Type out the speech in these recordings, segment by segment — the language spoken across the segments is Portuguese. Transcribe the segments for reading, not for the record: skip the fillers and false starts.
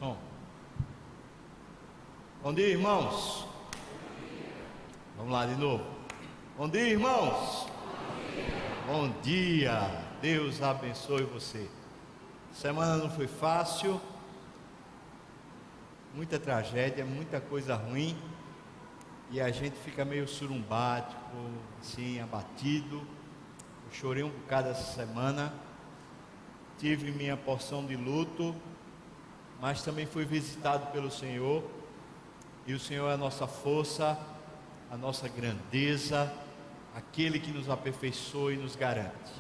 Som. Bom dia, irmãos. Vamos lá de novo. Bom dia, irmãos. Bom dia. Deus abençoe você. Semana não foi fácil. Muita tragédia, muita coisa ruim. E a gente fica meio surumbático, assim, abatido. Eu chorei um bocado essa semana. Tive minha porção de luto, mas também fui visitado pelo Senhor, e o Senhor é a nossa força, a nossa grandeza, aquele que nos aperfeiçoa e nos garante.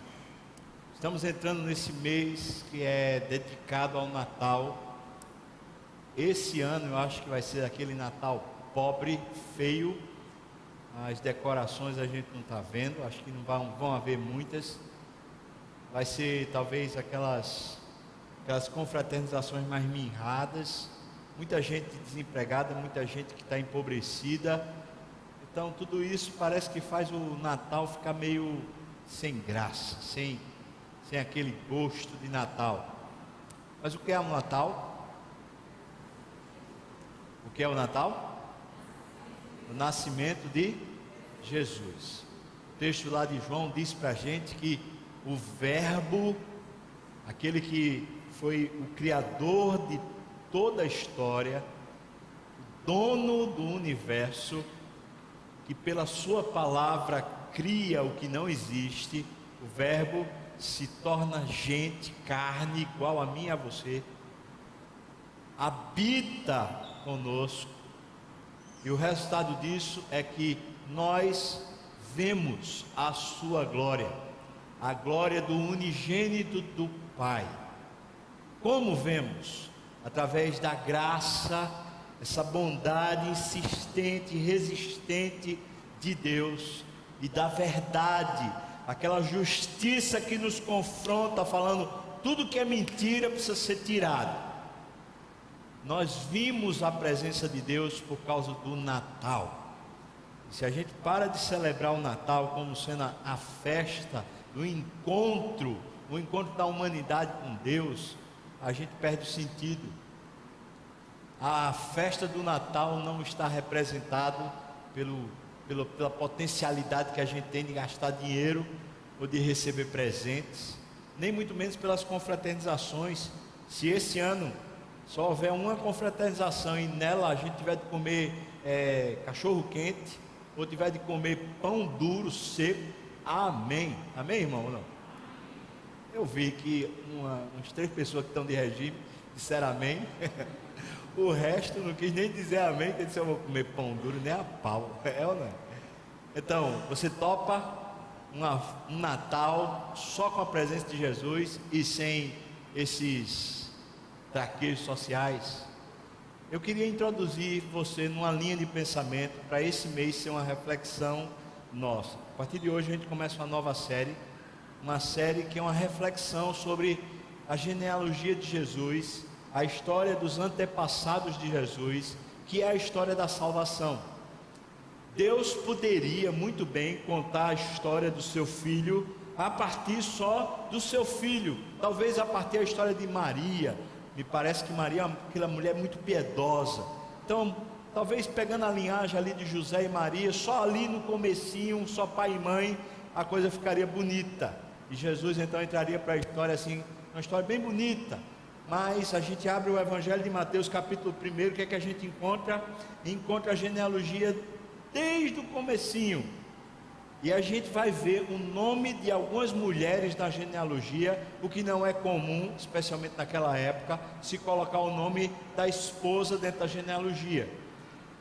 Estamos entrando nesse mês que é dedicado ao Natal. Esse ano eu acho que vai ser aquele Natal pobre, feio. As decorações a gente não está vendo, acho que não vão haver muitas. Vai ser talvez aquelas confraternizações mais mirradas, muita gente desempregada, muita gente que está empobrecida. Então tudo isso parece que faz o Natal ficar meio sem graça, sem aquele gosto de Natal. Mas o que é o Natal? O que é o Natal? O nascimento de Jesus. O texto lá de João diz para a gente que o Verbo, aquele que foi o Criador de toda a história, o dono do universo, que pela sua palavra cria o que não existe, o Verbo se torna gente, carne, igual a mim e a você, habita conosco, e o resultado disso é que nós vemos a sua glória, a glória do unigênito do Pai. Como vemos? Através da graça, essa bondade insistente, resistente de Deus, e da verdade, aquela justiça que nos confronta, falando tudo que é mentira precisa ser tirado. Nós vimos a presença de Deus por causa do Natal. E se a gente para de celebrar o Natal como sendo a festa do encontro, o encontro da humanidade com Deus, a gente perde o sentido. A festa do Natal não está representada pela potencialidade que a gente tem de gastar dinheiro ou de receber presentes, nem muito menos pelas confraternizações. Se esse ano só houver uma confraternização e nela a gente tiver de comer cachorro quente, ou tiver de comer pão duro, seco, amém. Amém, irmão, ou não? Eu vi que umas 3 pessoas que estão de regime disseram amém. O resto não quis nem dizer amém, que disse: eu vou comer pão duro nem a pau. É ou não é? Então, você topa um Natal só com a presença de Jesus e sem esses traqueios sociais? Eu queria introduzir você numa linha de pensamento para esse mês ser uma reflexão nossa. A partir de hoje a gente começa uma nova série, uma série que é uma reflexão sobre a genealogia de Jesus, a história dos antepassados de Jesus, que é a história da salvação. Deus poderia muito bem contar a história do seu filho a partir só do seu filho, talvez a partir da história de Maria. Me parece que Maria é aquela mulher muito piedosa. Então, talvez pegando a linhagem ali de José e Maria, só ali no comecinho, só pai e mãe, a coisa ficaria bonita. E Jesus então entraria para a história assim, uma história bem bonita. Mas a gente abre o Evangelho de Mateus capítulo 1, o que é que a gente encontra? Encontra a genealogia desde o comecinho. E a gente vai ver o nome de algumas mulheres na genealogia, o que não é comum, especialmente naquela época, se colocar o nome da esposa dentro da genealogia.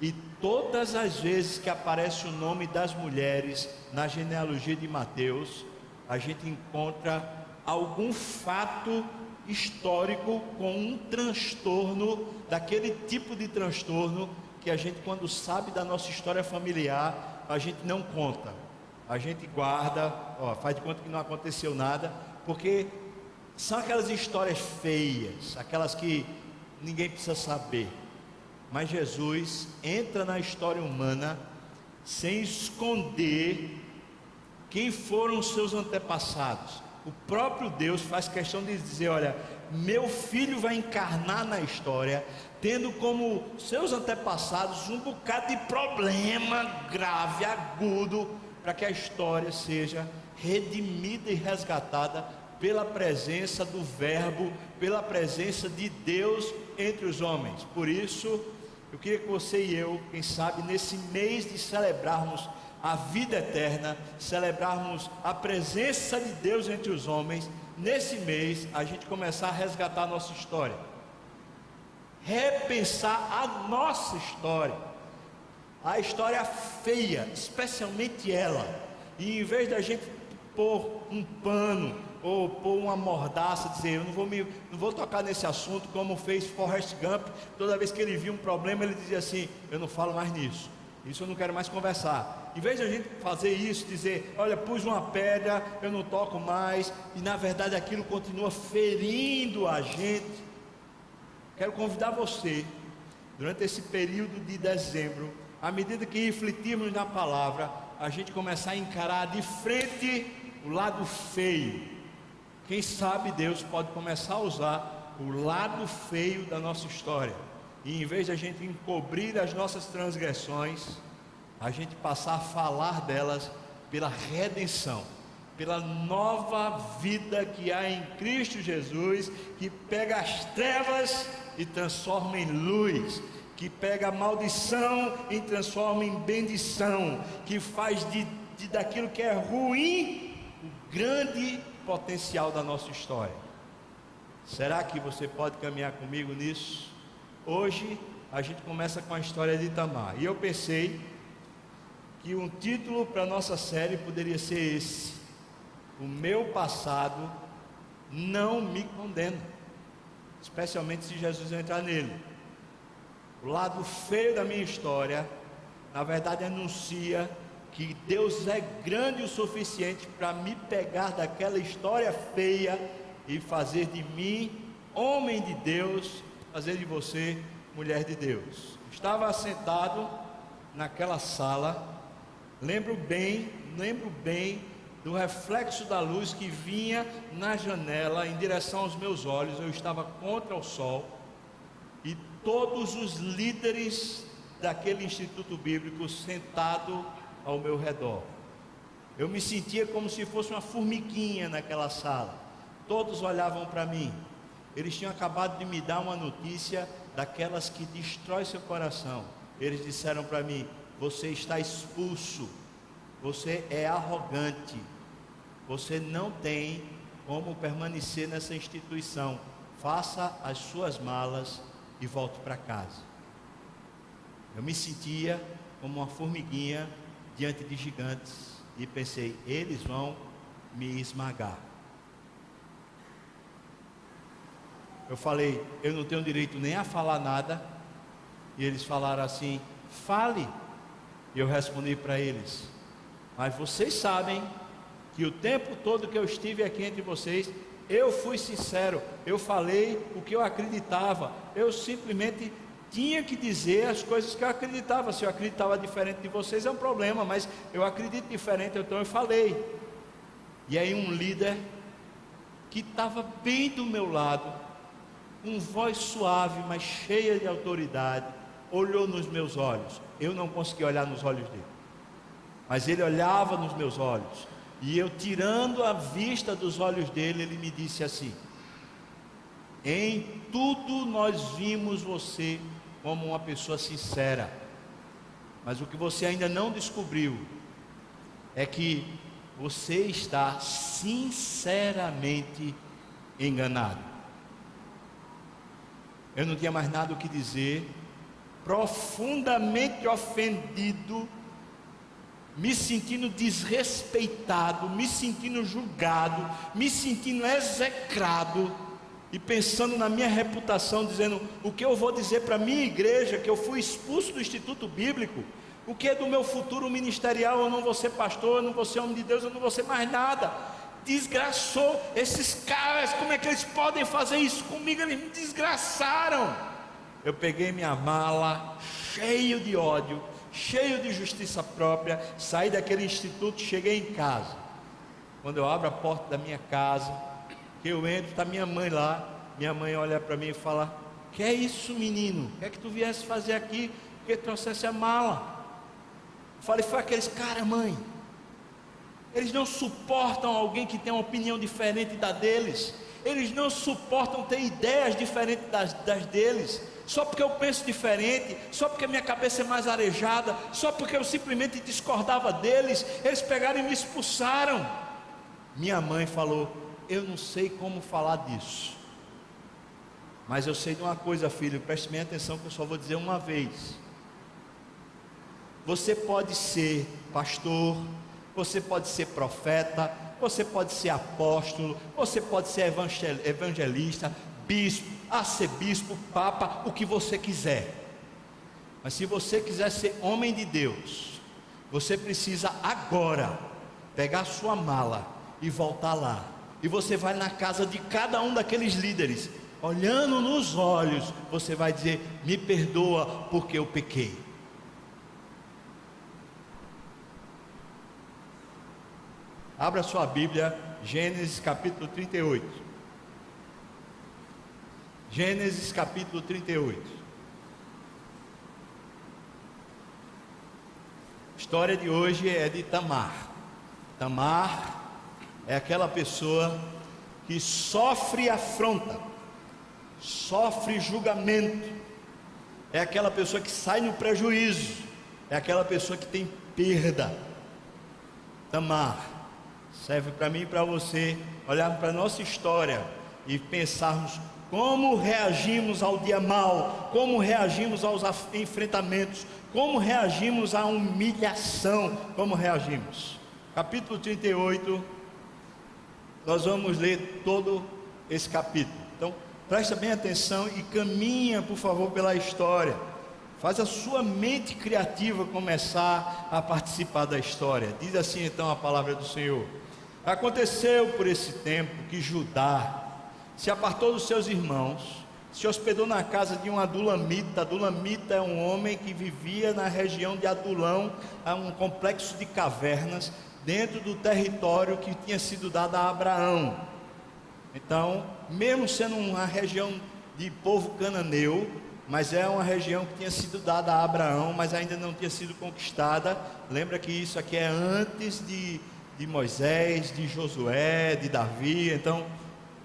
E todas as vezes que aparece o nome das mulheres na genealogia de Mateus, a gente encontra algum fato histórico com um transtorno, daquele tipo de transtorno que a gente, quando sabe da nossa história familiar, a gente não conta. A gente guarda, faz de conta que não aconteceu nada, porque são aquelas histórias feias, aquelas que ninguém precisa saber. Mas Jesus entra na história humana sem esconder quem foram os seus antepassados. O próprio Deus faz questão de dizer: olha, meu filho vai encarnar na história, tendo como seus antepassados um bocado de problema grave, agudo, para que a história seja redimida e resgatada pela presença do Verbo, pela presença de Deus entre os homens. Por isso, eu queria que você e eu, quem sabe, nesse mês de celebrarmos a vida eterna, celebrarmos a presença de Deus entre os homens, nesse mês a gente começar a resgatar a nossa história, repensar a nossa história, a história feia, especialmente ela, e em vez da gente pôr um pano ou pôr uma mordaça, dizer eu não vou tocar nesse assunto, como fez Forrest Gump. Toda vez que ele via um problema, ele dizia assim: eu não falo mais nisso, isso eu não quero mais conversar. Em vez de a gente fazer isso, dizer olha, pus uma pedra, eu não toco mais, e na verdade aquilo continua ferindo a gente, quero convidar você, durante esse período de dezembro, à medida que refletirmos na palavra, a gente começar a encarar de frente o lado feio. Quem sabe Deus pode começar a usar o lado feio da nossa história, e em vez de a gente encobrir as nossas transgressões, a gente passar a falar delas pela redenção, pela nova vida que há em Cristo Jesus, que pega as trevas e transforma em luz, que pega a maldição e transforma em bendição, que faz daquilo que é ruim o grande potencial da nossa história. Será que você pode caminhar comigo nisso? Hoje a gente começa com a história de Tamar, e eu pensei que um título para a nossa série poderia ser esse: o meu passado não me condena, especialmente se Jesus entrar nele. O lado feio da minha história, na verdade, anuncia que Deus é grande o suficiente para me pegar daquela história feia e fazer de mim homem de Deus, fazer de você mulher de Deus. Estava sentado naquela sala, lembro bem do reflexo da luz que vinha na janela em direção aos meus olhos. Eu estava contra o sol, e todos os líderes daquele instituto bíblico sentado ao meu redor. Eu me sentia como se fosse uma formiguinha naquela sala. Todos olhavam para mim. Eles tinham acabado de me dar uma notícia daquelas que destrói seu coração. Eles disseram para mim: você está expulso, você é arrogante, você não tem como permanecer nessa instituição, faça as suas malas e volte para casa. Eu me sentia como uma formiguinha diante de gigantes, e pensei: eles vão me esmagar. Eu falei: eu não tenho direito nem a falar nada. E eles falaram assim: fale. E eu respondi para eles: mas vocês sabem que o tempo todo que eu estive aqui entre vocês, eu fui sincero, eu falei o que eu acreditava, eu simplesmente tinha que dizer as coisas que eu acreditava. Se eu acreditava diferente de vocês é um problema, mas eu acredito diferente, então eu falei. E aí um líder que estava bem do meu lado, com voz suave, mas cheia de autoridade, olhou nos meus olhos. Eu não conseguia olhar nos olhos dele, mas ele olhava nos meus olhos, e eu, tirando a vista dos olhos dele, ele me disse assim: em tudo nós vimos você como uma pessoa sincera, mas o que você ainda não descobriu é que você está sinceramente enganado. Eu não tinha mais nada o que dizer, profundamente ofendido, me sentindo desrespeitado, me sentindo julgado, me sentindo execrado, e pensando na minha reputação, dizendo: o que eu vou dizer para a minha igreja, que eu fui expulso do instituto bíblico? O que é do meu futuro ministerial? Eu não vou ser pastor, eu não vou ser homem de Deus, eu não vou ser mais nada. Desgraçou esses caras, como é que eles podem fazer isso comigo? Eles me desgraçaram. Eu peguei minha mala, cheio de ódio, cheio de justiça própria, saí daquele instituto, cheguei em casa. Quando eu abro a porta da minha casa, que eu entro, está minha mãe lá, minha mãe olha para mim e fala: que é isso, menino? O que é que tu viesse fazer aqui? Porque trouxesse a mala. Eu falei: foi aqueles cara, mãe. Eles não suportam alguém que tem uma opinião diferente da deles. Eles não suportam ter ideias diferentes das deles. Só porque eu penso diferente, só porque minha cabeça é mais arejada, só porque eu simplesmente discordava deles, eles pegaram e me expulsaram. Minha mãe falou: eu não sei como falar disso, mas eu sei de uma coisa, filho, preste bem atenção que eu só vou dizer uma vez. Você pode ser pastor, você pode ser profeta, você pode ser apóstolo, você pode ser evangelista, bispo, arcebispo, papa, o que você quiser. Mas se você quiser ser homem de Deus, você precisa agora pegar sua mala e voltar lá. E você vai na casa de cada um daqueles líderes, olhando nos olhos, você vai dizer: me perdoa porque eu pequei. Abra sua Bíblia, Gênesis capítulo 38. Gênesis capítulo 38. A história de hoje é de Tamar. Tamar é aquela pessoa que sofre afronta, sofre julgamento, é aquela pessoa que sai no prejuízo, é aquela pessoa que tem perda. Tamar serve para mim e para você olharmos para a nossa história e pensarmos como reagimos ao dia mal, como reagimos aos enfrentamentos, como reagimos à humilhação, como reagimos. Capítulo 38, nós vamos ler todo esse capítulo. Então, presta bem atenção e caminha, por favor, pela história. Faz a sua mente criativa começar a participar da história. Diz assim então a palavra do Senhor: aconteceu por esse tempo que Judá se apartou dos seus irmãos, se hospedou na casa de um adulamita. Adulamita é um homem que vivia na região de Adulão, um complexo de cavernas dentro do território que tinha sido dado a Abraão. Então, mesmo sendo uma região de povo cananeu, mas é uma região que tinha sido dada a Abraão, mas ainda não tinha sido conquistada. Lembra que isso aqui é antes de Moisés, de Josué, de Davi. Então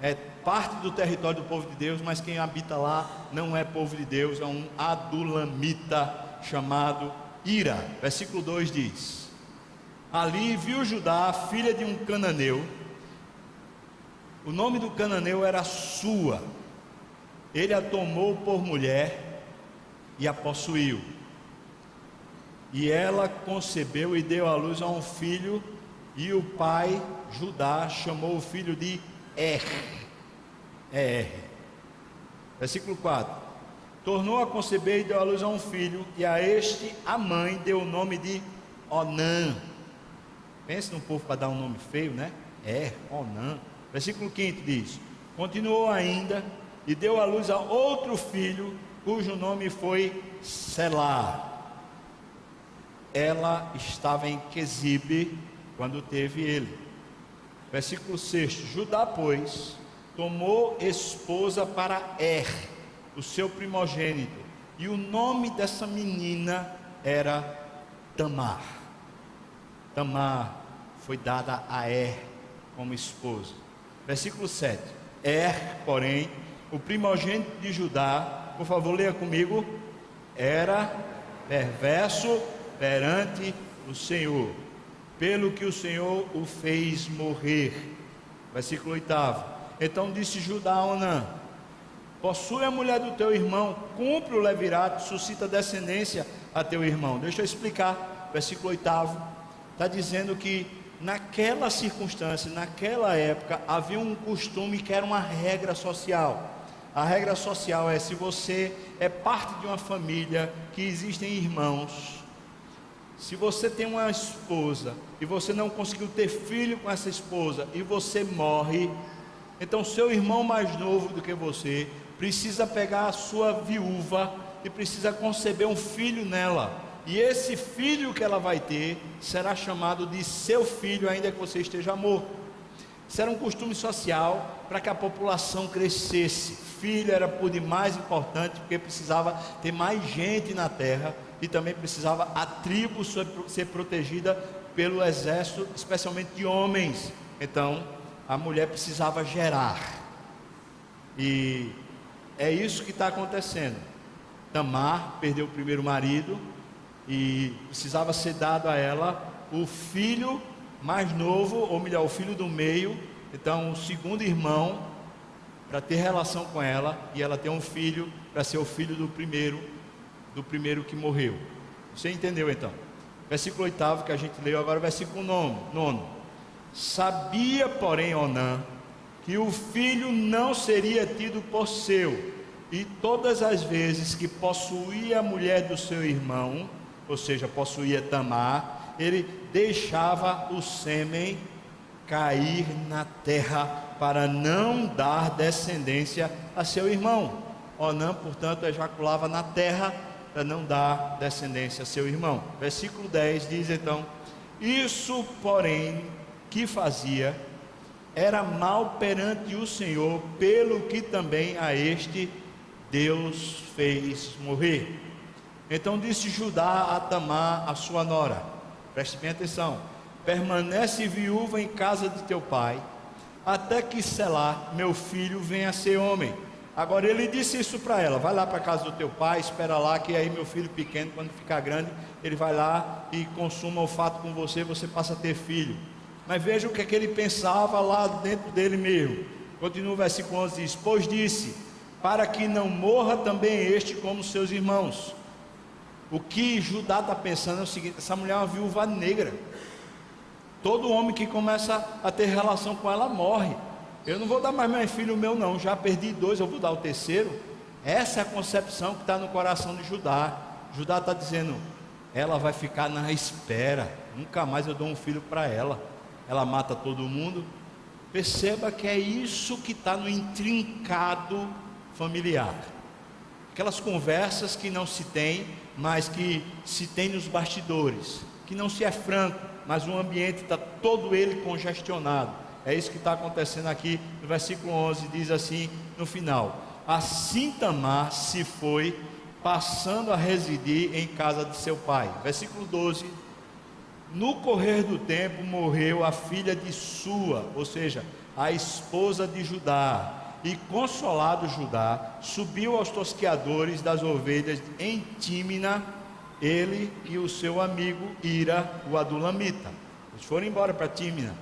é parte do território do povo de Deus, mas quem habita lá não é povo de Deus, é um adulamita chamado Ira. Versículo 2 diz: ali viu Judá, filha de um cananeu. O nome do cananeu era Sua. Ele a tomou por mulher e a possuiu, e ela concebeu e deu à luz a um filho. E o pai, Judá, chamou o filho de Versículo 4: tornou a conceber e deu à luz a um filho, e a este a mãe deu o nome de Onã. Pensa num povo para dar um nome feio, né? Onã. Versículo 5 diz: continuou ainda e deu à luz a outro filho, cujo nome foi Selá. Ela estava em Quezibe quando teve ele. Versículo 6: Judá, pois, tomou esposa para o seu primogênito, e o nome dessa menina era Tamar. Tamar foi dada a como esposa. Versículo 7: porém, o primogênito de Judá, por favor, leia comigo, era perverso perante o Senhor, pelo que o Senhor o fez morrer. Versículo 8: então disse Judá a Onã: possui a mulher do teu irmão, cumpre o levirato, suscita descendência a teu irmão. Deixa eu explicar. Versículo 8 está dizendo que naquela circunstância, naquela época, havia um costume que era uma regra social. A regra social é: se você é parte de uma família que existem irmãos, se você tem uma esposa e você não conseguiu ter filho com essa esposa e você morre, então seu irmão mais novo do que você precisa pegar a sua viúva e precisa conceber um filho nela, e esse filho que ela vai ter será chamado de seu filho, ainda que você esteja morto. Isso era um costume social para que a população crescesse. filho era por demais importante, porque precisava ter mais gente na terra, e também precisava a tribo ser protegida pelo exército, especialmente de homens. Então a mulher precisava gerar, e é isso que está acontecendo. Tamar perdeu o primeiro marido e precisava ser dado a ela o filho mais novo, ou melhor, o filho do meio. Então o segundo irmão, para ter relação com ela, e ela ter um filho para ser o filho do primeiro que morreu. Você entendeu então? Versículo 8 que a gente leu, agora versículo 9. Sabia, porém, Onã que o filho não seria tido por seu, e todas as vezes que possuía a mulher do seu irmão, ou seja, possuía Tamar, ele deixava o sêmen cair na terra para não dar descendência a seu irmão. Onã, portanto, ejaculava na terra para não dar descendência a seu irmão. Versículo 10 diz então: isso, porém, que fazia era mal perante o Senhor, pelo que também a este Deus fez morrer. Então disse Judá a Tamar, a sua nora, preste bem atenção: permanece viúva em casa de teu pai, até que Selá, meu filho, venha a ser homem. Agora ele disse isso para ela: vai lá para a casa do teu pai, espera lá, que aí meu filho pequeno, quando ficar grande, ele vai lá e consuma o fato com você, você passa a ter filho. Mas veja o que é que ele pensava lá dentro dele mesmo. Continua o versículo 11, diz: pois disse, para que não morra também este como seus irmãos. O que Judá está pensando é o seguinte: essa mulher é uma viúva negra. Todo homem que começa a ter relação com ela morre. Eu não vou dar mais meu filho meu não, já perdi 2, eu vou dar o terceiro. Essa é a concepção que está no coração de Judá. Judá está dizendo: ela vai ficar na espera, nunca mais eu dou um filho para ela. Ela mata todo mundo. Perceba que é isso que está no intrincado familiar. Aquelas conversas que não se tem, mas que se tem nos bastidores, que não se é franco, mas o ambiente está todo ele congestionado. É isso que está acontecendo aqui no versículo 11, diz assim no final: assim Tamar se foi, passando a residir em casa de seu pai. Versículo 12: no correr do tempo morreu a filha de Sua, ou seja, a esposa de Judá, e consolado Judá, subiu aos tosqueadores das ovelhas em Tímina, ele e o seu amigo Ira, o adulamita. Eles foram embora para Tímina.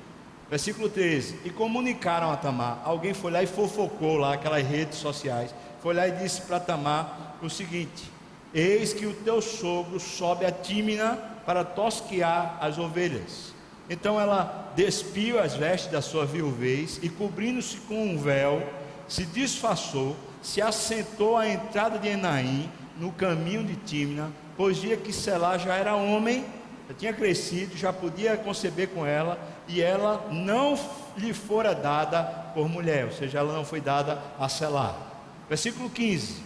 Versículo 13: e comunicaram a Tamar. Alguém foi lá e fofocou lá, aquelas redes sociais, foi lá e disse para Tamar o seguinte: eis que o teu sogro sobe a Tímina para tosquear as ovelhas. Então ela despiu as vestes da sua viuvez, e cobrindo-se com um véu, se disfarçou, se assentou à entrada de Enaim, no caminho de Tímina, pois via que Selá já era homem, já tinha crescido, já podia conceber com ela, e ela não lhe fora dada por mulher, ou seja, ela não foi dada a Selá. Versículo 15: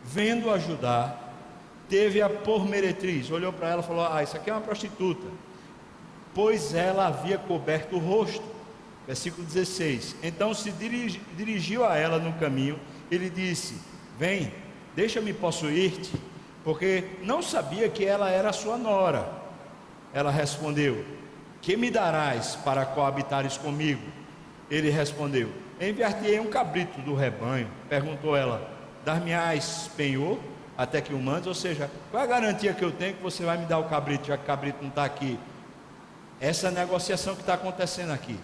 vendo a Judá, teve-a por meretriz, olhou para ela e falou: ah, isso aqui é uma prostituta, pois ela havia coberto o rosto. Versículo 16: então se dirigiu a ela no caminho, ele disse: vem, deixa-me possuir-te, porque não sabia que ela era sua nora. Ela respondeu: que me darás para coabitares comigo? Ele respondeu: enviar-te-ei um cabrito do rebanho. Perguntou ela: dar-me-ás penhor até que o mandes? Ou seja, qual é a garantia que eu tenho que você vai me dar o cabrito, já que o cabrito não está aqui? Essa negociação que está acontecendo aqui.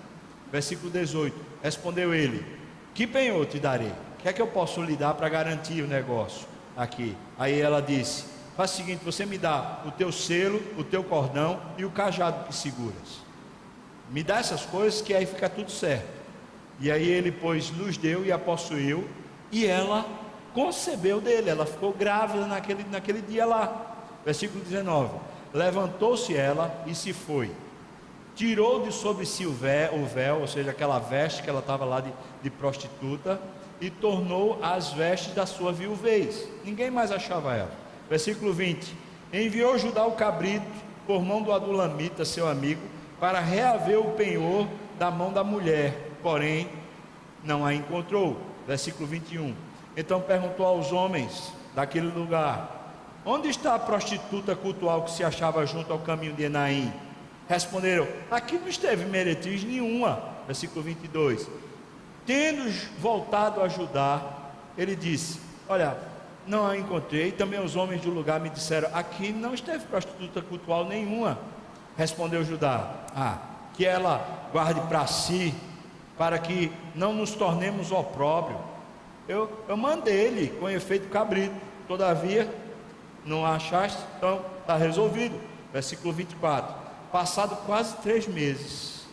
Versículo 18: respondeu ele: que penhor te darei? O que é que eu posso lhe dar para garantir o negócio aqui? Aí ela disse: faz o seguinte, você me dá o teu selo, o teu cordão e o cajado que seguras. Me dá essas coisas que aí fica tudo certo. E aí ele, pois, nos deu e a possuiu, e ela concebeu dele. Ela ficou grávida naquele dia lá. Versículo 19: levantou-se ela e se foi, tirou de sobre si o véu, ou seja, aquela veste que ela estava lá de prostituta, e tornou as vestes da sua viuvez. Ninguém mais achava ela. Versículo 20: enviou Judá o cabrito por mão do adulamita, seu amigo, para reaver o penhor da mão da mulher, porém não a encontrou. Versículo 21: Então perguntou aos homens daquele lugar: onde está a prostituta cultual que se achava junto ao caminho de Enaim? Responderam: aqui não esteve meretriz nenhuma. Versículo 22. Tendo voltado a Judá, ele disse: olha, não a encontrei. Também os homens do lugar me disseram: aqui não esteve prostituta cultual nenhuma. Respondeu Judá: que ela guarde para si, para que não nos tornemos opróbrio. Eu mandei-lhe com efeito cabrito, todavia não a achaste, então está resolvido. Versículo 24. Passado quase 3 meses,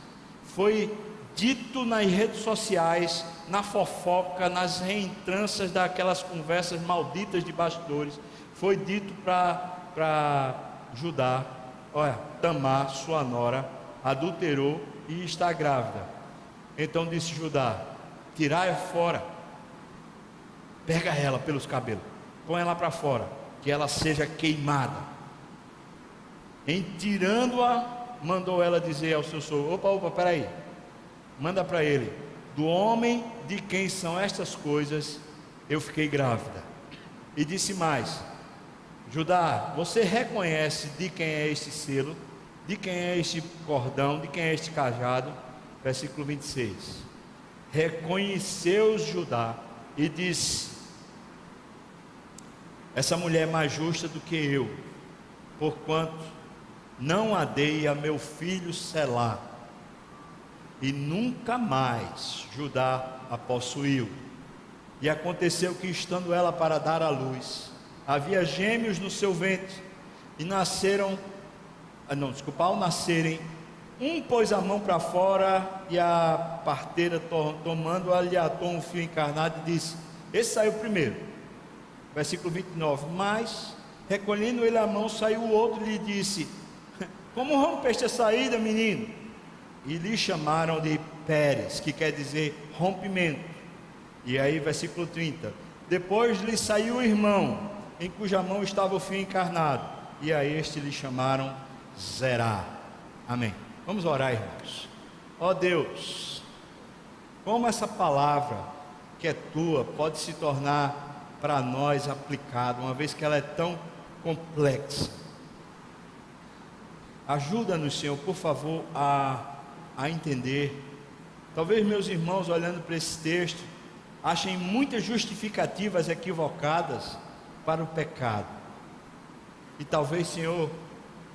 foi dito nas redes sociais, na fofoca, nas reentrâncias daquelas conversas malditas de bastidores, foi dito para Judá: olha, Tamar, sua nora, adulterou e está grávida. Então disse Judá: tirai-a fora, pega ela pelos cabelos, põe ela para fora, que ela seja queimada. Em tirando-a, mandou ela dizer ao seu sogro: opa, peraí, manda para ele: do homem de quem são estas coisas, eu fiquei grávida. E disse mais: Judá, você reconhece de quem é este selo, de quem é este cordão, de quem é este cajado? Versículo 26. Reconheceu Judá e disse: essa mulher é mais justa do que eu, porquanto não a dei a meu filho Selá. E nunca mais Judá a possuiu. E aconteceu que, estando ela para dar à luz, havia gêmeos no seu ventre, e nasceram, ao nascerem, um pôs a mão para fora, e a parteira, tomando-a, lhe atou um fio encarnado e disse: esse saiu primeiro. Versículo 29. Mas, recolhendo ele a mão, saiu o outro e lhe disse: como rompeste a saída, menino? E lhe chamaram de Pérez, que quer dizer rompimento. E aí, versículo 30. Depois lhe saiu o irmão, em cuja mão estava o fio encarnado, e a este lhe chamaram Zerá. Amém. Vamos orar, irmãos. Ó Deus, como essa palavra que é tua pode se tornar para nós aplicada, uma vez que ela é tão complexa. Ajuda-nos, Senhor, por favor, a entender. Talvez meus irmãos, olhando para esse texto, achem muitas justificativas equivocadas para o pecado. E talvez, Senhor,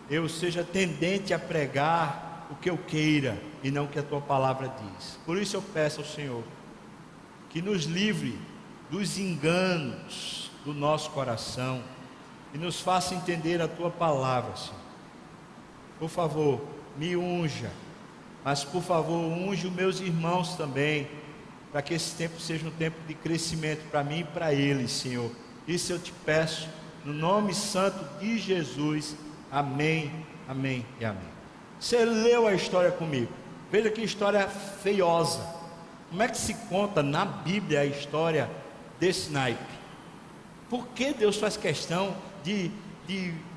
eu seja tendente a pregar o que eu queira e não o que a tua palavra diz. Por isso eu peço ao Senhor que nos livre dos enganos do nosso coração e nos faça entender a tua palavra, Senhor. Por favor, me unja, mas por favor, unge os meus irmãos também, para que esse tempo seja um tempo de crescimento para mim e para eles, Senhor. Isso eu te peço, no nome santo de Jesus. Amém, amém e amém. Você leu a história comigo, veja que história feiosa. Como é que se conta na Bíblia a história desse naipe? Por que Deus faz questão de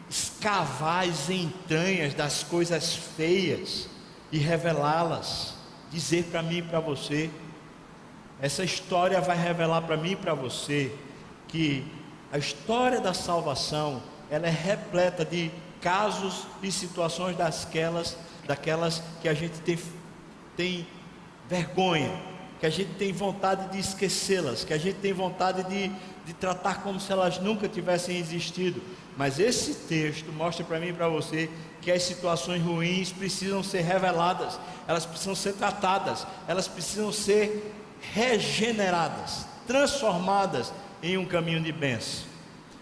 escavar as entranhas das coisas feias e revelá-las, dizer para mim e para você? Essa história vai revelar para mim e para você que a história da salvação, ela é repleta de casos e situações daquelas que a gente tem vergonha, que a gente tem vontade de esquecê-las, que a gente tem vontade de tratar como se elas nunca tivessem existido. Mas esse texto mostra para mim e para você que as situações ruins precisam ser reveladas, elas precisam ser tratadas, elas precisam ser regeneradas, transformadas em um caminho de bênção.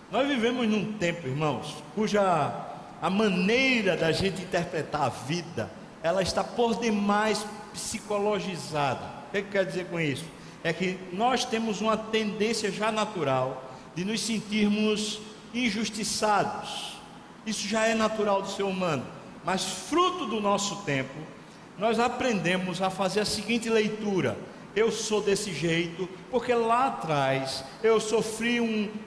Nós vivemos num tempo, irmãos, cuja a maneira da gente interpretar a vida, ela está por demais psicologizada. O que quer dizer com isso? É que nós temos uma tendência já natural de nos sentirmos injustiçados. Isso já é natural do ser humano, mas fruto do nosso tempo, nós aprendemos a fazer a seguinte leitura: eu sou desse jeito porque lá atrás eu sofri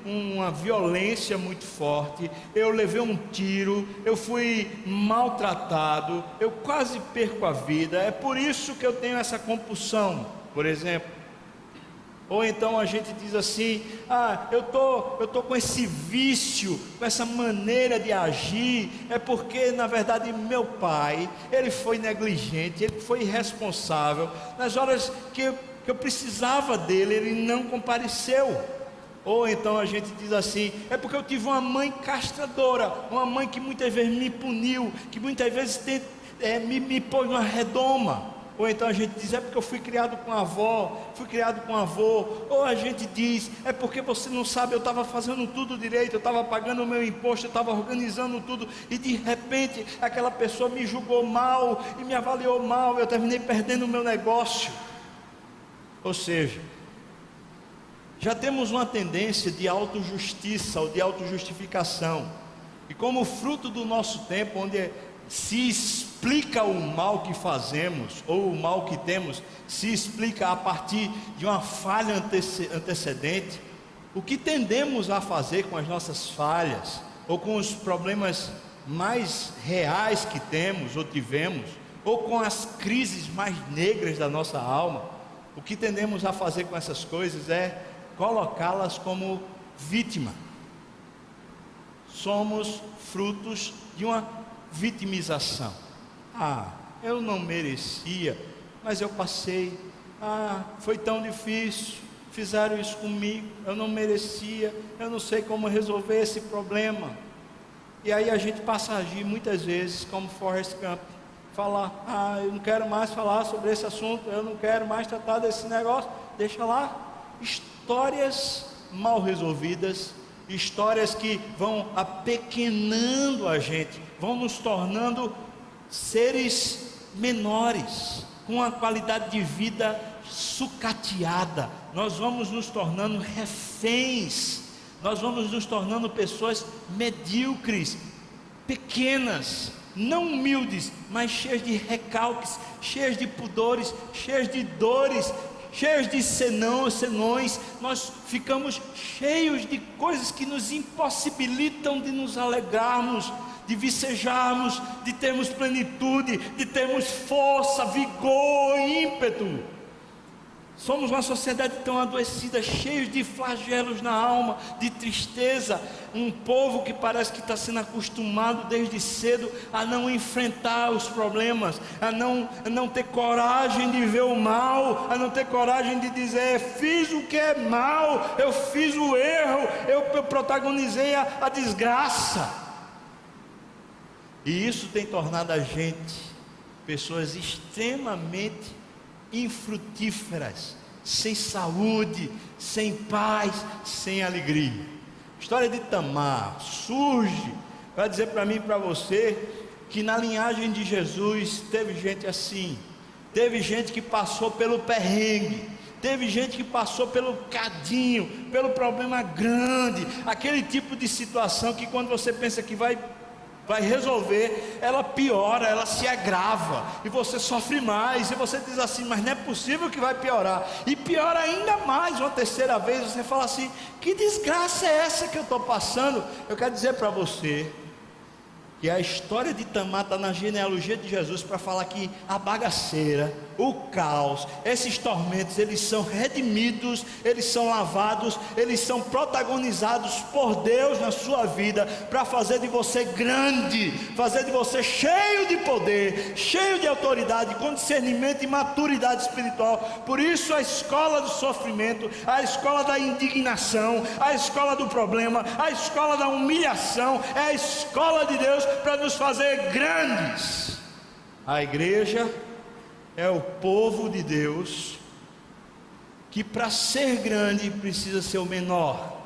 uma violência muito forte, eu levei um tiro, eu fui maltratado, eu quase perco a vida, é por isso que eu tenho essa compulsão. Por exemplo, Ou então a gente diz assim: eu tô com esse vício, com essa maneira de agir, é porque na verdade meu pai, ele foi negligente, ele foi irresponsável, nas horas que eu precisava dele, ele não compareceu. Ou então a gente diz assim: é porque eu tive uma mãe castradora, uma mãe que muitas vezes me puniu, que muitas vezes me pôs numa redoma. Ou então a gente diz: é porque eu fui criado com a avó, fui criado com avô. Ou a gente diz: é porque você não sabe, eu estava fazendo tudo direito, eu estava pagando o meu imposto, eu estava organizando tudo, e de repente aquela pessoa me julgou mal, e me avaliou mal, eu terminei perdendo o meu negócio. Ou seja, já temos uma tendência de autojustiça ou de autojustificação, e como fruto do nosso tempo, onde se explica o mal que fazemos, ou o mal que temos, se explica a partir de uma falha antecedente, o que tendemos a fazer com as nossas falhas, ou com os problemas mais reais que temos ou tivemos, ou com as crises mais negras da nossa alma, o que tendemos a fazer com essas coisas é colocá-las como vítima. Somos frutos de uma vitimização. Eu não merecia, mas eu passei. Foi tão difícil, fizeram isso comigo, eu não merecia, eu não sei como resolver esse problema. E aí a gente passa a agir muitas vezes como Forrest Gump, falar: eu não quero mais falar sobre esse assunto, eu não quero mais tratar desse negócio, deixa lá. Histórias mal resolvidas, histórias que vão apequenando a gente, vão nos tornando seres menores, com uma qualidade de vida sucateada. Nós vamos nos tornando reféns, nós vamos nos tornando pessoas medíocres, pequenas, não humildes, mas cheias de recalques, cheias de pudores, cheias de dores, cheios de senões. Nós ficamos cheios de coisas que nos impossibilitam de nos alegrarmos, de vicejarmos, de termos plenitude, de termos força, vigor, ímpeto. Somos uma sociedade tão adoecida, cheios de flagelos na alma, de tristeza, um povo que parece que está sendo acostumado desde cedo a não enfrentar os problemas, a não ter coragem de ver o mal, a não ter coragem de dizer: fiz o que é mal, eu fiz o erro, eu protagonizei a desgraça. E isso tem tornado a gente pessoas extremamente infrutíferas, sem saúde, sem paz, sem alegria. A história de Tamar surge para dizer para mim e para você que na linhagem de Jesus teve gente assim, teve gente que passou pelo perrengue, teve gente que passou pelo cadinho, pelo problema grande, aquele tipo de situação que quando você pensa que vai resolver, ela piora, ela se agrava, e você sofre mais, e você diz assim: mas não é possível que vai piorar, e piora ainda mais uma terceira vez. Você fala assim: que desgraça é essa que eu estou passando? Eu quero dizer para você que a história de Tamar está na genealogia de Jesus para falar que a bagaceira, o caos, esses tormentos, eles são redimidos, eles são lavados, eles são protagonizados por Deus na sua vida, para fazer de você grande, fazer de você cheio de poder, cheio de autoridade, com discernimento e maturidade espiritual. Por isso a escola do sofrimento, a escola da indignação, a escola do problema, a escola da humilhação, é a escola de Deus para nos fazer grandes. A igreja é o povo de Deus que para ser grande precisa ser o menor,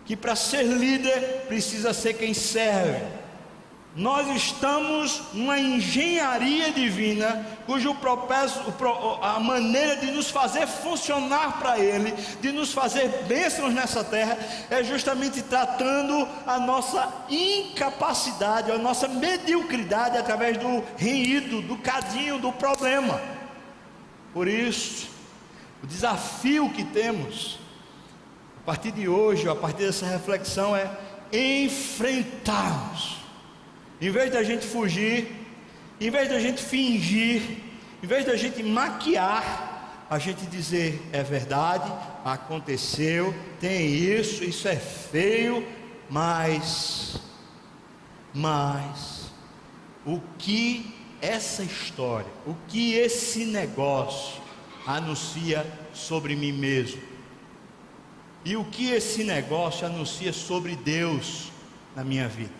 que para ser líder precisa ser quem serve. Nós estamos numa engenharia divina, cujo propósito, a maneira de nos fazer funcionar para Ele, de nos fazer bênçãos nessa terra, é justamente tratando a nossa incapacidade, a nossa mediocridade através do renhido, do cadinho, do problema. Por isso, o desafio que temos a partir de hoje, a partir dessa reflexão, é enfrentarmos. Em vez da gente fugir, em vez da gente fingir, em vez da gente maquiar, a gente dizer: é verdade, aconteceu, tem isso é feio, mas o que essa história, o que esse negócio anuncia sobre mim mesmo, e o que esse negócio anuncia sobre Deus na minha vida?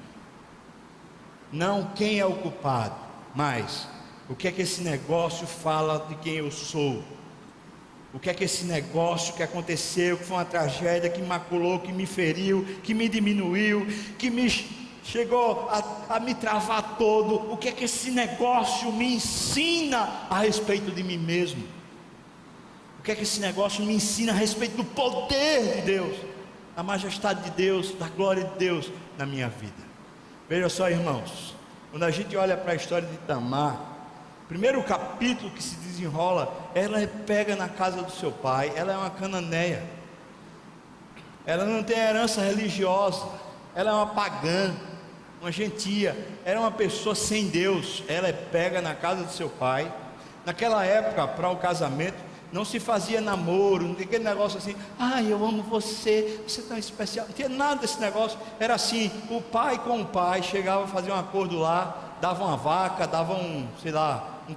Não quem é o culpado, mas o que é que esse negócio fala de quem eu sou? O que é que esse negócio que aconteceu, que foi uma tragédia, que me maculou, que me feriu, que me diminuiu, que me chegou a me travar todo, o que é que esse negócio me ensina a respeito de mim mesmo? O que é que esse negócio me ensina a respeito do poder de Deus, da majestade de Deus, da glória de Deus na minha vida? Veja só, irmãos, quando a gente olha para a história de Tamar, primeiro capítulo que se desenrola, ela é pega na casa do seu pai, ela é uma cananeia, ela não tem herança religiosa, ela é uma pagã, uma gentia, era uma pessoa sem Deus. Ela é pega na casa do seu pai. Naquela época, para o casamento, não se fazia namoro, não tinha aquele negócio assim: ai, eu amo você, você é tão especial. Não tinha nada desse negócio. Era assim: o pai com o pai chegava a fazer um acordo lá, dava uma vaca, dava um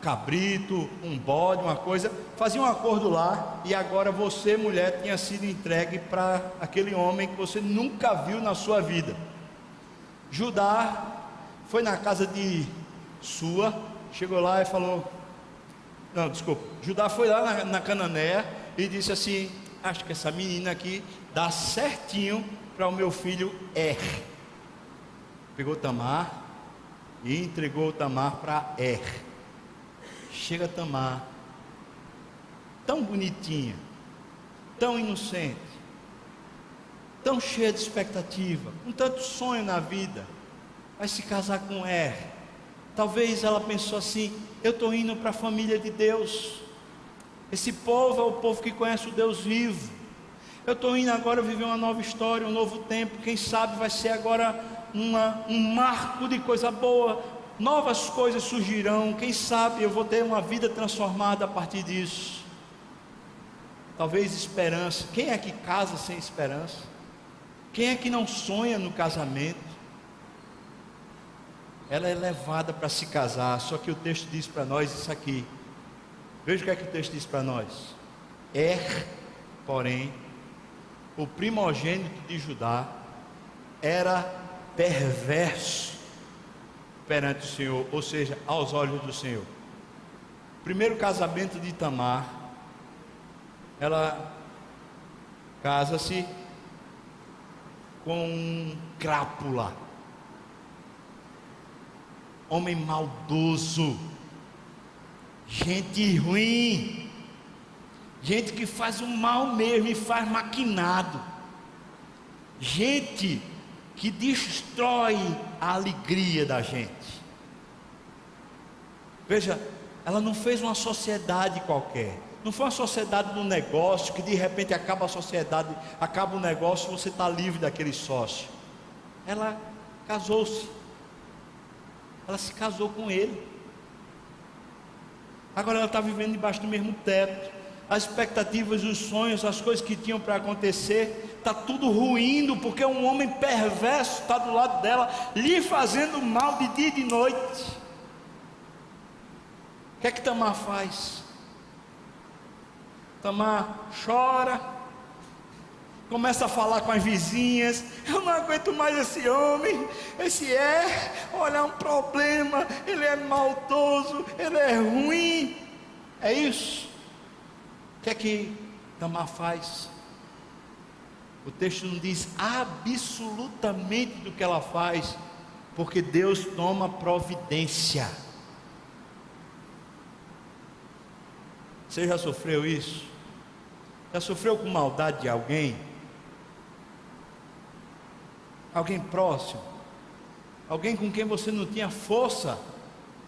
cabrito, um bode, uma coisa, fazia um acordo lá, e agora você, mulher, tinha sido entregue para aquele homem que você nunca viu na sua vida. Judá foi na casa de Sua, chegou lá e falou, Judá foi lá na Cananéia e disse assim: acho que essa menina aqui dá certinho para o meu filho Pegou Tamar e entregou Tamar para Chega Tamar, tão bonitinha, tão inocente, tão cheia de expectativa, com tanto sonho na vida, vai se casar com Talvez ela pensou assim: eu estou indo para a família de Deus, esse povo é o povo que conhece o Deus vivo, eu estou indo agora viver uma nova história, um novo tempo, quem sabe vai ser agora um marco de coisa boa, novas coisas surgirão, quem sabe eu vou ter uma vida transformada a partir disso. Talvez esperança. Quem é que casa sem esperança? Quem é que não sonha no casamento? Ela é levada para se casar, só que o texto diz para nós isso aqui. Veja o que é que o texto diz para nós. Porém, o primogênito de Judá era perverso perante o Senhor, ou seja, aos olhos do Senhor. Primeiro casamento de Tamar, ela casa-se com um crápula, homem maldoso, gente ruim, gente que faz o mal mesmo e faz maquinado, gente que destrói a alegria da gente. Veja, ela não fez uma sociedade qualquer, não foi uma sociedade do negócio que de repente acaba a sociedade, acaba o negócio, você está livre daquele sócio. Ela casou-se, ela se casou com ele. Agora ela está vivendo debaixo do mesmo teto. As expectativas, os sonhos, as coisas que tinham para acontecer, está tudo ruindo, porque um homem perverso está do lado dela, lhe fazendo mal de dia e de noite. O que é que Tamar faz? Tamar chora, começa a falar com as vizinhas: eu não aguento mais esse homem, olha, é um problema, ele é maldoso, ele é ruim. É isso. O que é que Tamar faz? O texto não diz absolutamente do que ela faz, porque Deus toma providência. Você já sofreu isso? Já sofreu com maldade de alguém? Alguém próximo? Alguém com quem você não tinha força,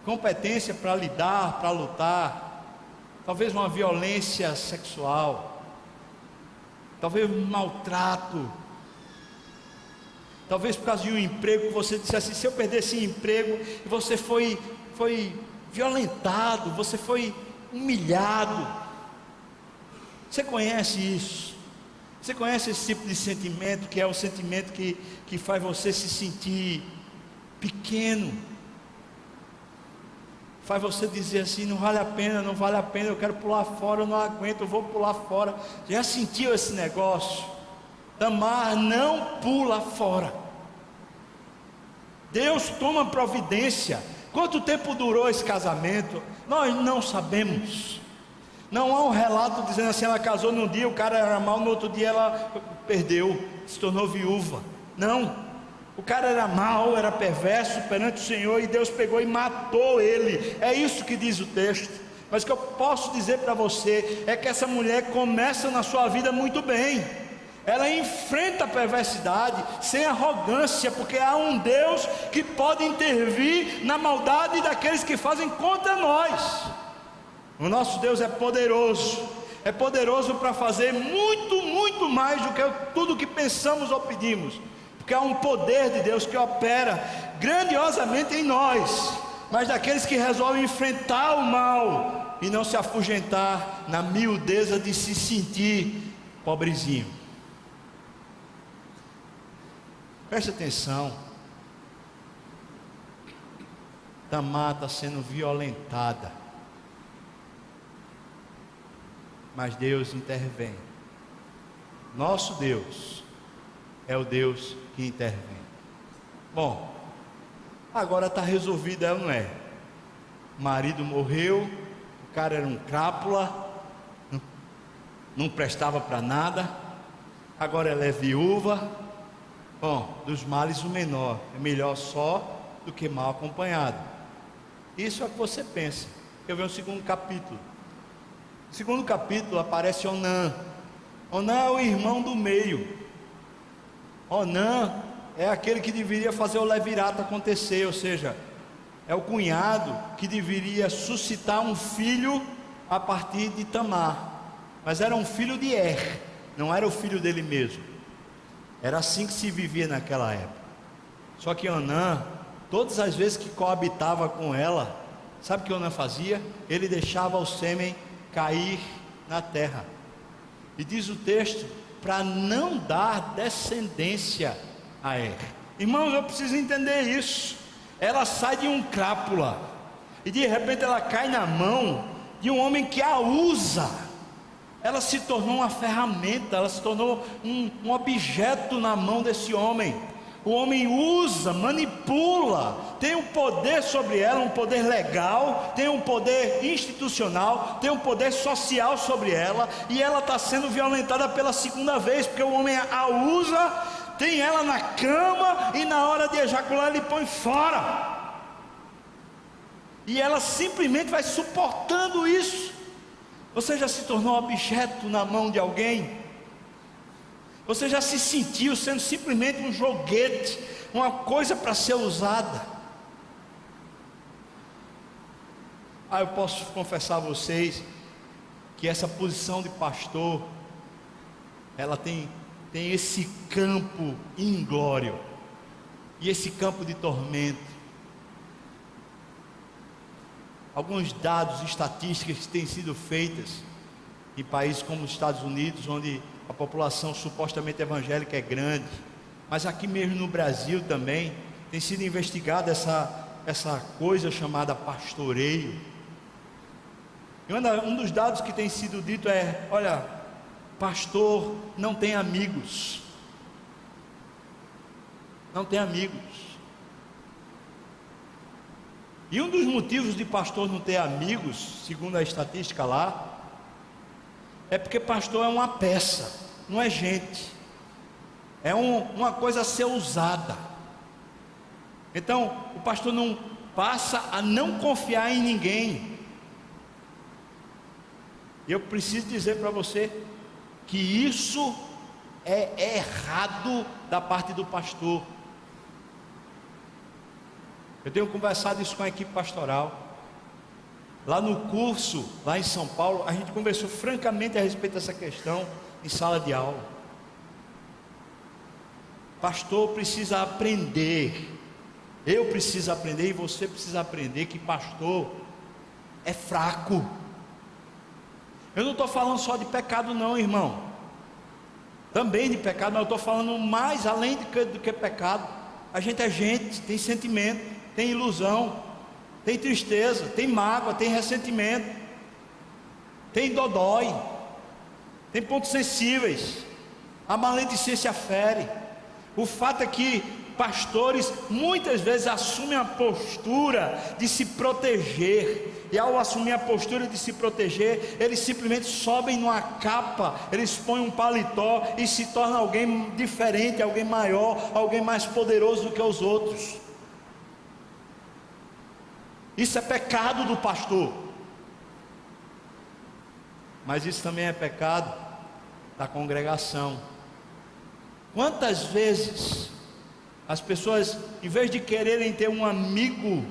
competência para lidar, para lutar? Talvez uma violência sexual, talvez um maltrato, talvez por causa de um emprego, você disse assim: se eu perder esse emprego, e você foi violentado, você foi humilhado. Você conhece isso? Você conhece esse tipo de sentimento, que é o sentimento que faz você se sentir pequeno, faz você dizer assim: não vale a pena, não vale a pena, eu quero pular fora, eu não aguento, eu vou pular fora. Já sentiu esse negócio? Tamar não pula fora. Deus toma providência. Quanto tempo durou esse casamento? Nós não sabemos. Não há um relato dizendo assim: ela casou num dia, o cara era mau, no outro dia ela perdeu, se tornou viúva. Não, o cara era mau, era perverso perante o Senhor, e Deus pegou e matou ele. É isso que diz o texto. Mas o que eu posso dizer para você é que essa mulher começa na sua vida muito bem. Ela enfrenta a perversidade sem arrogância, porque há um Deus que pode intervir na maldade daqueles que fazem contra nós. O nosso Deus é poderoso para fazer muito, muito mais do que tudo que pensamos ou pedimos, porque há um poder de Deus que opera grandiosamente em nós, mas daqueles que resolvem enfrentar o mal e não se afugentar na miudeza de se sentir pobrezinho. Preste atenção. Tamar está sendo violentada, mas Deus intervém. Nosso Deus é o Deus que intervém. Bom, agora está resolvido, é ou não é? O marido morreu, o cara era um crápula, não prestava para nada, agora ela é viúva. Bom, dos males o menor, é melhor só do que mal acompanhado. Isso é o que você pensa. Eu vejo o segundo capítulo. No segundo capítulo aparece Onã. Onã é o irmão do meio. Onã é aquele que deveria fazer o levirato acontecer, ou seja, é o cunhado que deveria suscitar um filho a partir de Tamar, mas era um filho de Er, não era o filho dele mesmo. Era assim que se vivia naquela época. Só que Onã, todas as vezes que coabitava com ela, sabe o que Onã fazia? Ele deixava o sêmen cair na terra. E diz o texto, para não dar descendência a Er. Irmãos, eu preciso entender isso. Ela sai de um crápula e de repente ela cai na mão de um homem que a usa. Ela se tornou uma ferramenta, ela se tornou um objeto na mão desse homem. O homem usa, manipula, tem um poder sobre ela, um poder legal, tem um poder institucional, tem um poder social sobre ela, e ela está sendo violentada pela segunda vez, porque o homem a usa, tem ela na cama, e na hora de ejacular ele põe fora, e ela simplesmente vai suportando isso. Você já se tornou objeto na mão de alguém? Você já se sentiu sendo simplesmente um joguete, uma coisa para ser usada? Eu posso confessar a vocês que essa posição de pastor, ela tem esse campo inglório e esse campo de tormento. Alguns dados, estatísticas que têm sido feitas em países como os Estados Unidos, onde a população supostamente evangélica é grande, mas aqui mesmo no Brasil também tem sido investigada essa coisa chamada pastoreio. E um dos dados que tem sido dito é: olha, pastor não tem amigos, não tem amigos. E um dos motivos de pastor não ter amigos, segundo a estatística lá, é porque pastor é uma peça, não é gente, é uma coisa a ser usada. Então o pastor não passa a não confiar em ninguém. E eu preciso dizer para você que isso é errado da parte do pastor. Eu tenho conversado isso com a equipe pastoral. Lá no curso, lá em São Paulo, a gente conversou francamente a respeito dessa questão em sala de aula. Pastor precisa aprender, eu preciso aprender e você precisa aprender que pastor é fraco. Eu não estou falando só de pecado não, irmão, também de pecado, mas eu estou falando mais além do que pecado. A gente é gente, tem sentimento, tem ilusão, tem tristeza, tem mágoa, tem ressentimento, tem dodói, tem pontos sensíveis, a maledicência fere. O fato é que pastores muitas vezes assumem a postura de se proteger, e ao assumir a postura de se proteger, eles simplesmente sobem numa capa, eles põem um paletó e se tornam alguém diferente, alguém maior, alguém mais poderoso do que os outros. Isso é pecado do pastor, mas isso também é pecado da congregação. Quantas vezes as pessoas, em vez de quererem ter um amigo,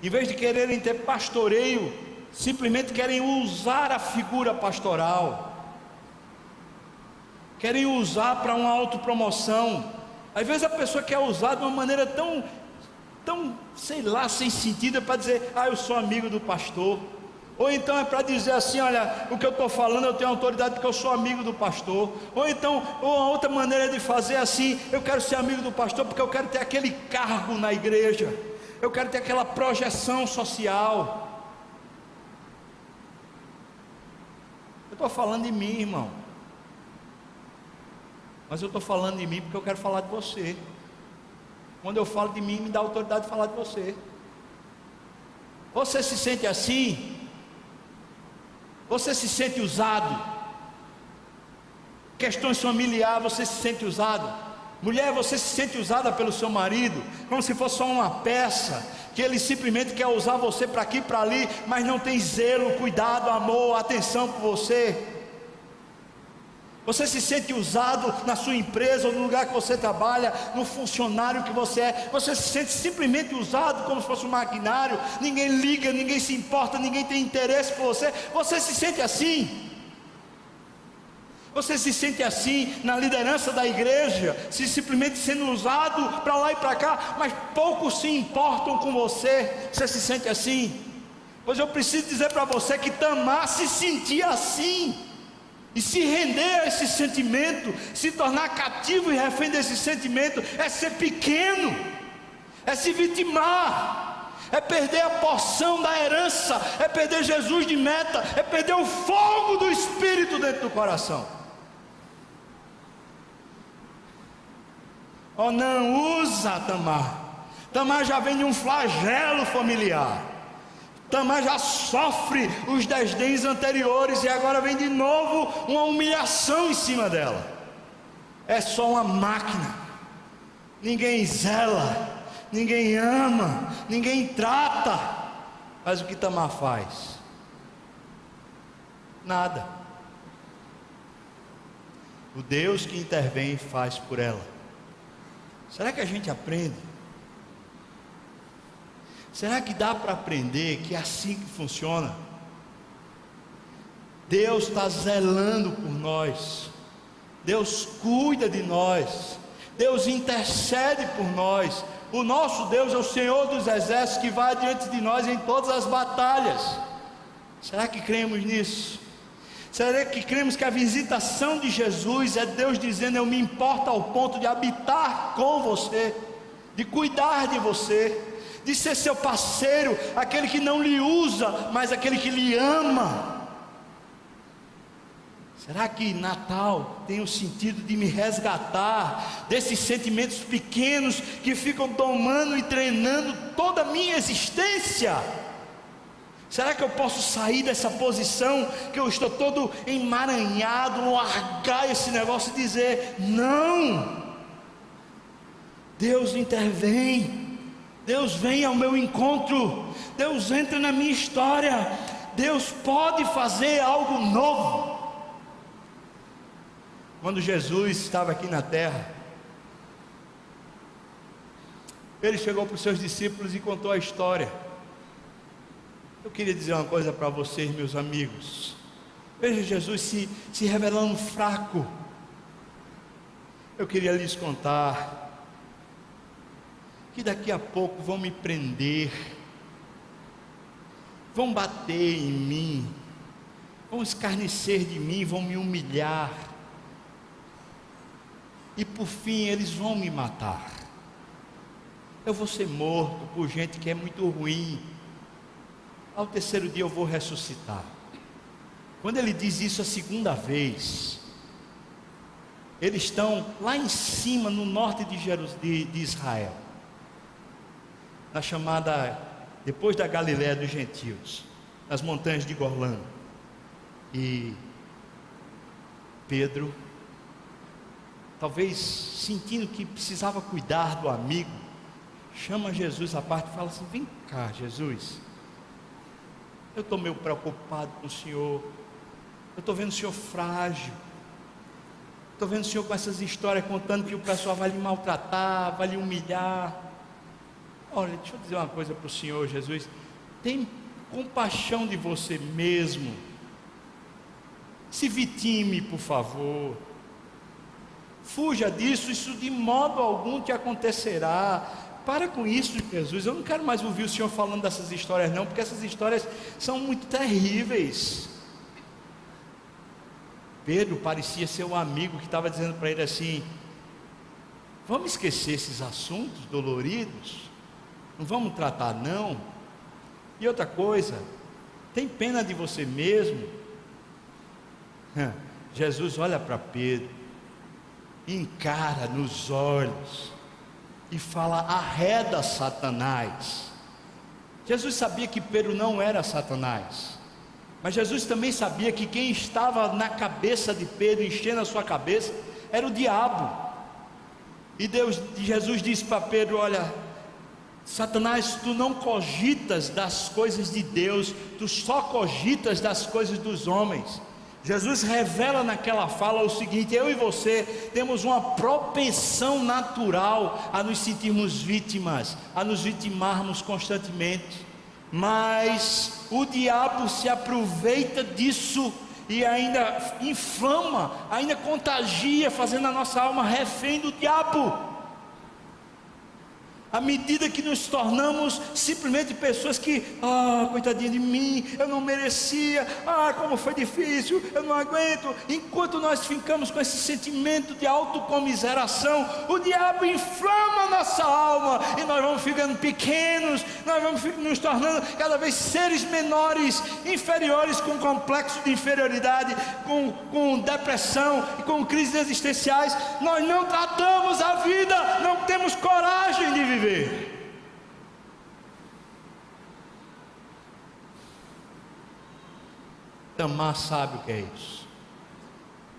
em vez de quererem ter pastoreio, simplesmente querem usar a figura pastoral, querem usar para uma autopromoção. Às vezes a pessoa quer usar de uma maneira tão, sei lá, sem sentido, para dizer, eu sou amigo do pastor. Ou então é para dizer assim, olha, o que eu estou falando eu tenho autoridade porque eu sou amigo do pastor. Ou então, a outra maneira de fazer assim, eu quero ser amigo do pastor porque eu quero ter aquele cargo na igreja, eu quero ter aquela projeção social. Eu estou falando de mim, irmão, mas eu estou falando de mim porque eu quero falar de você. Quando eu falo de mim, me dá autoridade de falar de você. Você se sente assim? Você se sente usado? Questões familiares, você se sente usado? Mulher, você se sente usada pelo seu marido, como se fosse só uma peça, que ele simplesmente quer usar você para aqui e para ali, mas não tem zelo, cuidado, amor, atenção por você? Você se sente usado na sua empresa, ou no lugar que você trabalha, no funcionário que você é? Você se sente simplesmente usado como se fosse um maquinário, ninguém liga, ninguém se importa, ninguém tem interesse por você? Você se sente assim? Você se sente assim na liderança da igreja, se simplesmente sendo usado para lá e para cá, mas poucos se importam com você? Você se sente assim? Pois eu preciso dizer para você que Tamar se sentia assim, e se render a esse sentimento, se tornar cativo e refém desse sentimento, é ser pequeno, é se vitimar, é perder a porção da herança, é perder Jesus de meta, é perder o fogo do Espírito dentro do coração. Oh, não usa Tamar. Tamar já vem de um flagelo familiar. Tamar já sofre os desdéns anteriores, e agora vem de novo uma humilhação em cima dela. É só uma máquina, ninguém zela, ninguém ama, ninguém trata. Mas o que Tamar faz? Nada. O Deus que intervém faz por ela. Será que a gente aprende? Será que dá para aprender que é assim que funciona? Deus está zelando por nós, Deus cuida de nós, Deus intercede por nós. O nosso Deus é o Senhor dos exércitos, que vai adiante de nós em todas as batalhas. Será que cremos nisso? Será que cremos que a visitação de Jesus é Deus dizendo, eu me importo ao ponto de habitar com você, de cuidar de você, de ser seu parceiro, aquele que não lhe usa, mas aquele que lhe ama? Será que Natal tem o sentido de me resgatar desses sentimentos pequenos que ficam domando e treinando toda a minha existência? Será que eu posso sair dessa posição que eu estou todo emaranhado, largar esse negócio e dizer, não, Deus intervém, Deus vem ao meu encontro, Deus entra na minha história, Deus pode fazer algo novo. Quando Jesus estava aqui na terra, ele chegou para os seus discípulos e contou a história. Eu queria dizer uma coisa para vocês, meus amigos. Veja Jesus se revelando fraco. Eu queria lhes contar que daqui a pouco vão me prender, vão bater em mim, vão escarnecer de mim, vão me humilhar, e por fim eles vão me matar. Eu vou ser morto por gente que é muito ruim. Ao terceiro dia eu vou ressuscitar. Quando ele diz isso a segunda vez, eles estão lá em cima, no norte de Israel, na chamada, depois da Galiléia dos gentios, nas montanhas de Golã. E Pedro, talvez sentindo que precisava cuidar do amigo, chama Jesus à parte e fala assim: vem cá, Jesus, eu estou meio preocupado com o Senhor, eu estou vendo o Senhor frágil, estou vendo o Senhor com essas histórias contando que o pessoal vai lhe maltratar, vai lhe humilhar. Olha, deixa eu dizer uma coisa para o Senhor, Jesus, tem compaixão de você mesmo, se vitime, por favor, fuja disso, isso de modo algum te acontecerá. Para com isso, Jesus, eu não quero mais ouvir o Senhor falando dessas histórias não, porque essas histórias são muito terríveis. Pedro parecia ser um amigo que estava dizendo para ele assim: vamos esquecer esses assuntos doloridos, não vamos tratar não. E outra coisa, tem pena de você mesmo? Jesus olha para Pedro, encara nos olhos e fala: arreda Satanás. Jesus sabia que Pedro não era Satanás, mas Jesus também sabia que quem estava na cabeça de Pedro, enchendo a sua cabeça, era o diabo. E Jesus disse para Pedro: olha, Satanás, tu não cogitas das coisas de Deus, tu só cogitas das coisas dos homens. Jesus revela naquela fala o seguinte: eu e você temos uma propensão natural a nos sentirmos vítimas, a nos vitimarmos constantemente, mas o diabo se aproveita disso e ainda inflama, ainda contagia, fazendo a nossa alma refém do diabo. À medida que nos tornamos simplesmente pessoas que, coitadinha de mim, eu não merecia, como foi difícil, eu não aguento. Enquanto nós ficamos com esse sentimento de autocomiseração, o diabo inflama a nossa alma, e nós vamos ficando pequenos, nós vamos nos tornando cada vez seres menores, inferiores, com complexo de inferioridade, com depressão e com crises existenciais. Nós não tratamos a vida, não temos coragem de viver. Tamar sabe o que é isso,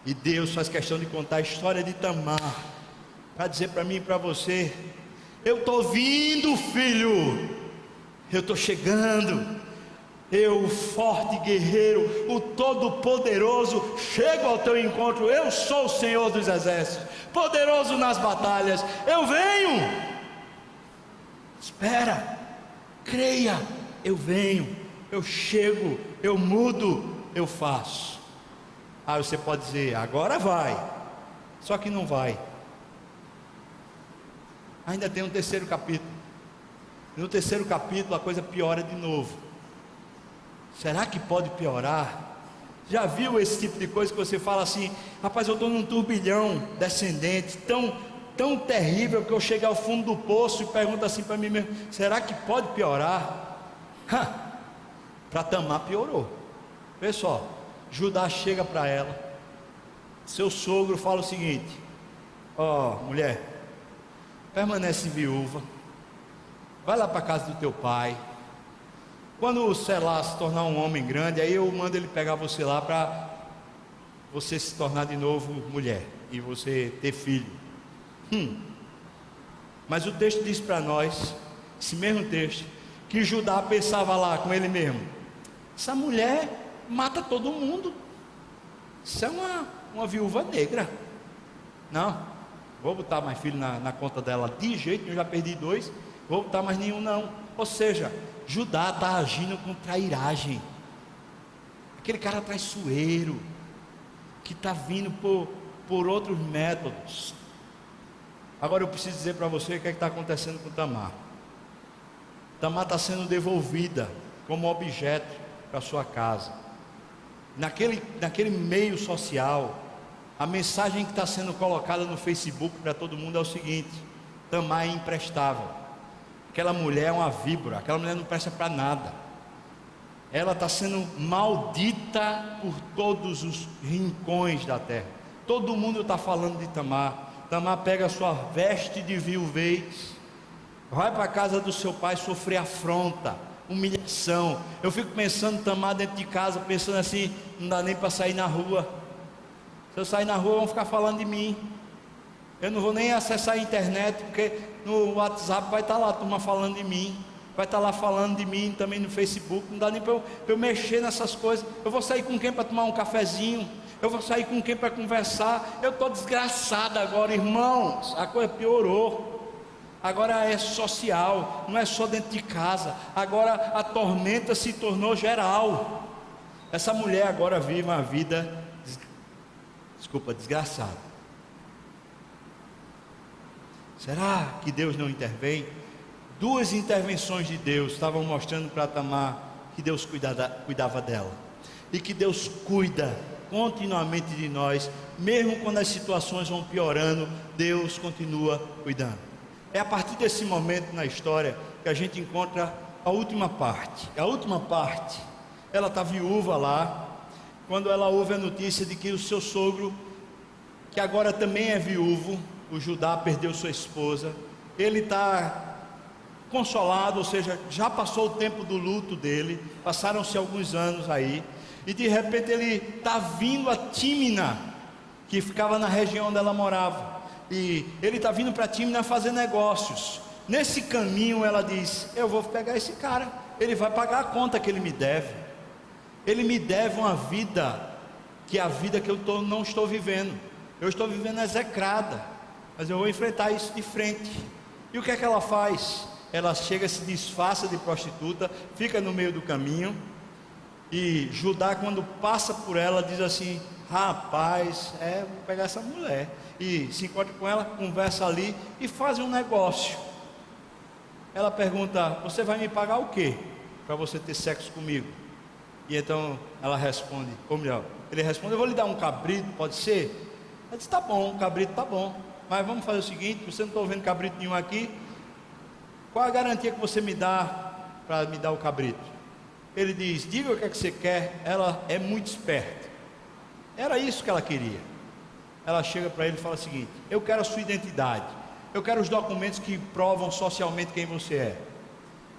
e Deus faz questão de contar a história de Tamar, para dizer para mim e para você: eu estou vindo, filho, eu estou chegando, eu, forte guerreiro, o Todo-Poderoso, chego ao teu encontro. Eu sou o Senhor dos Exércitos, poderoso nas batalhas, eu venho. Espera, creia, eu venho, eu chego, eu mudo, eu faço. Você pode dizer: agora vai, só que não vai. Ainda tem um terceiro capítulo. No terceiro capítulo a coisa piora de novo. Será que pode piorar? Já viu esse tipo de coisa que você fala assim: rapaz, eu estou num turbilhão descendente, tão terrível, que eu chego ao fundo do poço e pergunto assim para mim mesmo: será que pode piorar? Para Tamar piorou. Pessoal, Judá chega para ela, seu sogro fala o seguinte: mulher, permanece viúva, vai lá para a casa do teu pai, quando Selá se tornar um homem grande, aí eu mando ele pegar você lá, para você se tornar de novo mulher, e você ter filho. Mas o texto diz para nós, esse mesmo texto, que Judá pensava lá com ele mesmo: essa mulher mata todo mundo, isso é uma viúva negra, não, vou botar mais filho na conta dela de jeito, eu já perdi 2, vou botar mais nenhum não. Ou seja, Judá está agindo com trairagem, aquele cara traiçoeiro, que está vindo por outros métodos. Agora eu preciso dizer para você o que está acontecendo com Tamar. Tamar está sendo devolvida como objeto para sua casa. naquele meio social, a mensagem que está sendo colocada no Facebook para todo mundo é o seguinte: Tamar é imprestável, aquela mulher é uma víbora, aquela mulher não presta para nada, ela está sendo maldita por todos os rincões da terra, todo mundo está falando de Tamar. Tamar pega a sua veste de viuvez, vai para a casa do seu pai sofrer afronta, humilhação. Eu fico pensando, Tamar dentro de casa, pensando assim: não dá nem para sair na rua. Se eu sair na rua, vão ficar falando de mim. Eu não vou nem acessar a internet, porque no WhatsApp vai estar lá a turma falando de mim, vai estar lá falando de mim também no Facebook. Não dá nem para eu mexer nessas coisas. Eu vou sair com quem para tomar um cafezinho? Eu vou sair com quem para conversar? Eu estou desgraçado agora, irmãos. A coisa piorou. Agora é social, não é só dentro de casa. Agora a tormenta se tornou geral. Essa mulher agora vive uma vida, desgraçada. Será que Deus não intervém? Duas intervenções de Deus estavam mostrando para Tamar que Deus cuidava dela, e que Deus cuida continuamente de nós, mesmo quando as situações vão piorando, Deus continua cuidando. É a partir desse momento na história que a gente encontra a última parte. A última parte, ela está viúva lá, quando ela ouve a notícia de que o seu sogro, que agora também é viúvo, o Judá, perdeu sua esposa. Ele está consolado, ou seja, já passou o tempo do luto dele, passaram-se alguns anos aí, e de repente ele está vindo a Tímina, que ficava na região onde ela morava, e ele está vindo para Tímina fazer negócios. Nesse caminho ela diz: eu vou pegar esse cara, ele vai pagar a conta que ele me deve. Ele me deve uma vida, que é a vida que eu não estou vivendo. Eu estou vivendo execrada, mas eu vou enfrentar isso de frente. E o que é que ela faz? Ela chega, se disfarça de prostituta, fica no meio do caminho, e Judá, quando passa por ela, diz assim: rapaz, vou pegar essa mulher. E se encontra com ela, conversa ali e faz um negócio. Ela pergunta: você vai me pagar o quê para você ter sexo comigo? E então ela responde, ou melhor, ele responde: eu vou lhe dar um cabrito, pode ser? Ela diz: tá bom, um cabrito tá bom, mas vamos fazer o seguinte: você não está vendo cabrito nenhum aqui, qual a garantia que você me dá para me dar o cabrito? Ele diz: diga o que é que você quer. Ela é muito esperta, era isso que ela queria. Ela chega para ele e fala o seguinte: eu quero a sua identidade, eu quero os documentos que provam socialmente quem você é,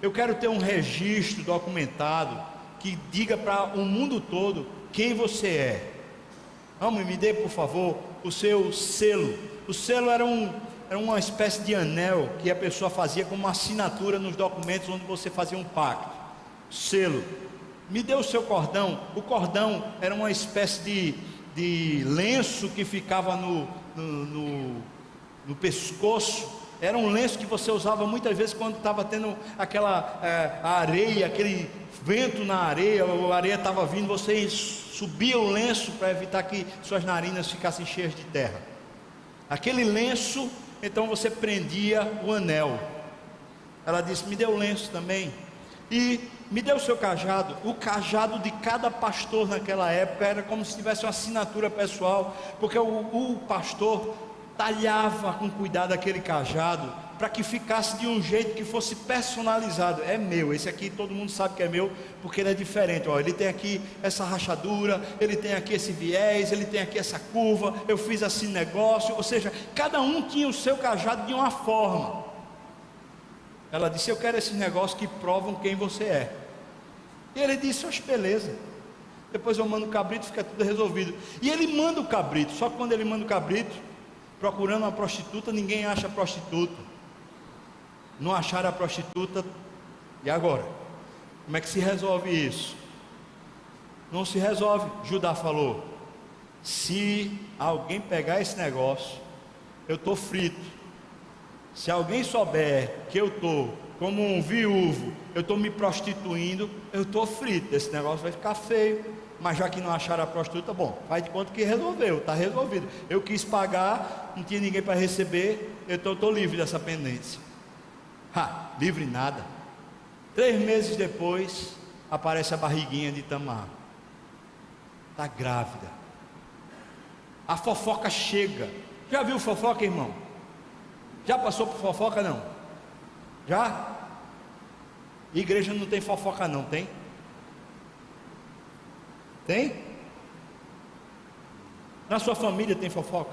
eu quero ter um registro documentado que diga para o mundo todo quem você é. Vamos, me dê por favor o seu selo. O selo era uma espécie de anel que a pessoa fazia como uma assinatura nos documentos onde você fazia um pacto. Selo. Me dê o seu cordão. O cordão era uma espécie de lenço que ficava no pescoço. Era um lenço que você usava muitas vezes quando estava tendo aquela areia, aquele vento na areia, a areia estava vindo, você subia o lenço para evitar que suas narinas ficassem cheias de terra. Aquele lenço, então você prendia o anel. Ela disse: me dê o lenço também, e me dê o seu cajado. O cajado de cada pastor naquela época era como se tivesse uma assinatura pessoal, porque o pastor talhava com cuidado aquele cajado para que ficasse de um jeito que fosse personalizado. É meu, esse aqui todo mundo sabe que é meu, porque ele é diferente. Ele tem aqui essa rachadura, ele tem aqui esse viés, ele tem aqui essa curva, eu fiz assim negócio. Ou seja, cada um tinha o seu cajado de uma forma. Ela disse: eu quero esses negócios que provam quem você é. E ele disse: oxe, beleza, depois eu mando o cabrito, fica tudo resolvido. E ele manda o cabrito, só que quando ele manda o cabrito, procurando uma prostituta, ninguém acha a prostituta. Não acharam a prostituta. E agora? Como é que se resolve isso? Não se resolve. Judá falou: se alguém pegar esse negócio, eu estou frito. Se alguém souber que eu estou como um viúvo, eu estou me prostituindo, eu estou frito. Esse negócio vai ficar feio. Mas já que não acharam a prostituta, bom, faz de conta que resolveu, está resolvido. Eu quis pagar, não tinha ninguém para receber, então eu estou livre dessa pendência. Livre nada. 3 meses depois, aparece a barriguinha de Tamar. está grávida. A fofoca chega. Já viu fofoca, irmão? Já passou por fofoca, não? Já? Igreja não tem fofoca não, tem? Tem? Na sua família tem fofoca?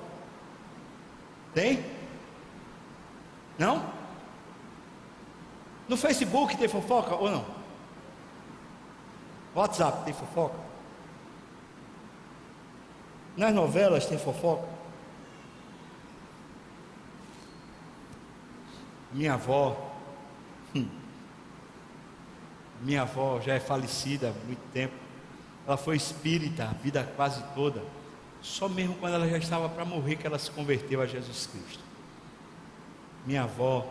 Tem? Não? No Facebook tem fofoca ou não? WhatsApp tem fofoca? Nas novelas tem fofoca? Minha avó já é falecida há muito tempo. Ela foi espírita a vida quase toda. Só mesmo quando ela já estava para morrer que ela se converteu a Jesus Cristo. Minha avó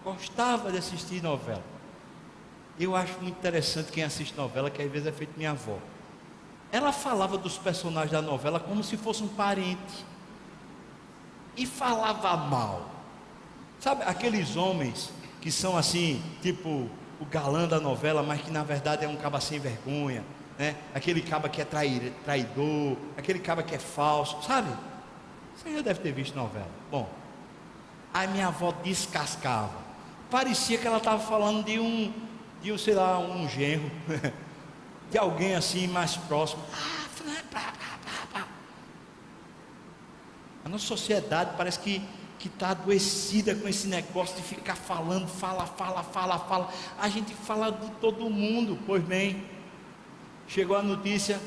gostava de assistir novela. Eu acho muito interessante quem assiste novela, que às vezes é feito minha avó. Ela falava dos personagens da novela como se fosse um parente. E falava mal. Sabe, aqueles homens que são assim, tipo o galã da novela, mas que na verdade é um caba sem vergonha, né? Aquele caba que é traidor, aquele caba que é falso, sabe? Você já deve ter visto novela. Bom, aí minha avó descascava. Parecia que ela estava falando de um, sei lá, um genro, de alguém assim mais próximo. A nossa sociedade parece que está adoecida com esse negócio de ficar falando, fala. A gente fala de todo mundo. Pois bem, chegou a notícia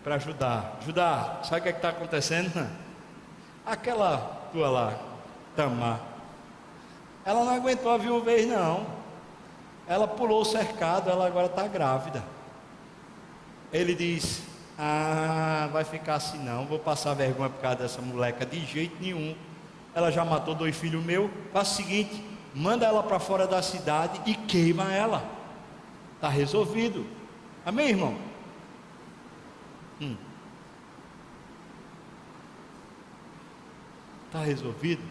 para Judá. Judá, sabe o que está acontecendo? Aquela tua lá, Tamar, ela não aguentou a viuvez não. Ela pulou o cercado, ela agora está grávida. Ele diz: vai ficar assim não, vou passar vergonha por causa dessa moleca de jeito nenhum. Ela já matou 2 filhos meus. Faz o seguinte, manda ela para fora da cidade e queima ela. Está resolvido. Amém, irmão? Está resolvido.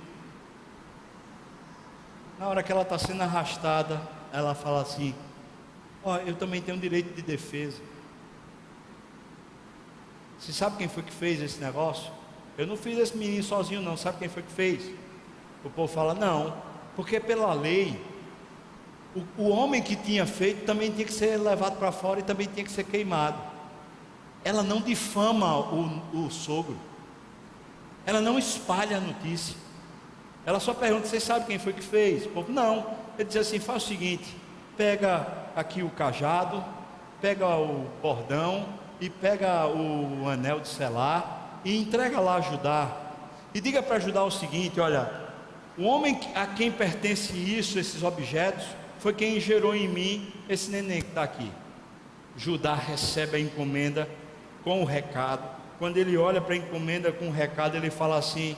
Na hora que ela está sendo arrastada, ela fala assim: eu também tenho direito de defesa. Você sabe quem foi que fez esse negócio? Eu não fiz esse menino sozinho não. Sabe quem foi que fez? O povo fala: não, porque pela lei o homem que tinha feito também tinha que ser levado para fora e também tinha que ser queimado. Ela não difama o sogro, ela não espalha a notícia, ela só pergunta: você sabe quem foi que fez? O povo: não. Ele diz assim: faz o seguinte, pega aqui o cajado, pega o bordão e pega o anel de selar e entrega lá a Judá, e diga para Judá o seguinte: olha, o homem a quem pertence isso, esses objetos, foi quem gerou em mim esse neném que está aqui. Judá recebe a encomenda com o recado. Quando ele olha para a encomenda com o recado, ele fala assim: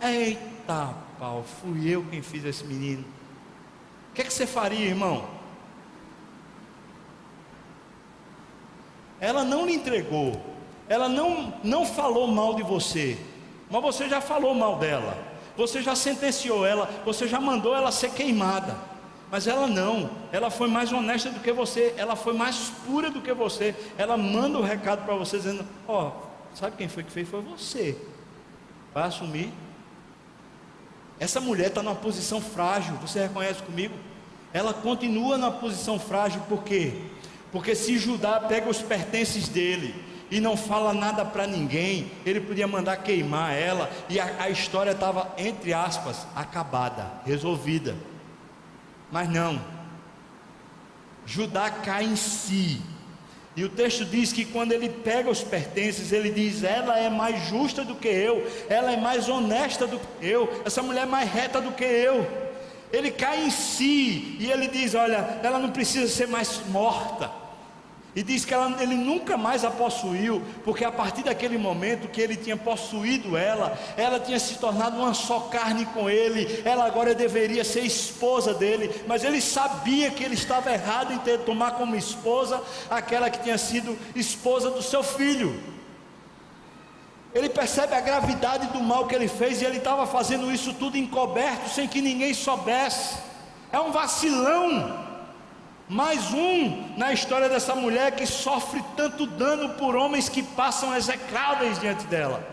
eita pau, fui eu quem fiz esse menino. O que é que você faria, irmão? Ela não lhe entregou, ela não falou mal de você, mas você já falou mal dela, você já sentenciou ela, você já mandou ela ser queimada. Mas ela não, ela foi mais honesta do que você, ela foi mais pura do que você. Ela manda o recado para você dizendo: sabe quem foi que fez? Foi você. Vai assumir. Essa mulher está numa posição frágil, você reconhece comigo? Ela continua na posição frágil, por quê? Porque se Judá pega os pertences dele e não fala nada para ninguém, ele podia mandar queimar ela, e a história estava, entre aspas, acabada, resolvida. Mas não, Judá cai em si, e o texto diz que quando ele pega os pertences, ele diz: ela é mais justa do que eu, ela é mais honesta do que eu, essa mulher é mais reta do que eu. Ele cai em si, e ele diz: olha, ela não precisa ser mais morta. E diz que ele nunca mais a possuiu, porque a partir daquele momento que ele tinha possuído ela tinha se tornado uma só carne com ele. Ela agora deveria ser esposa dele, mas ele sabia que ele estava errado em tomar como esposa aquela que tinha sido esposa do seu filho. Ele percebe a gravidade do mal que ele fez, e ele estava fazendo isso tudo encoberto, sem que ninguém soubesse. É um vacilão. Mais um na história dessa mulher que sofre tanto dano por homens que passam execráveis diante dela.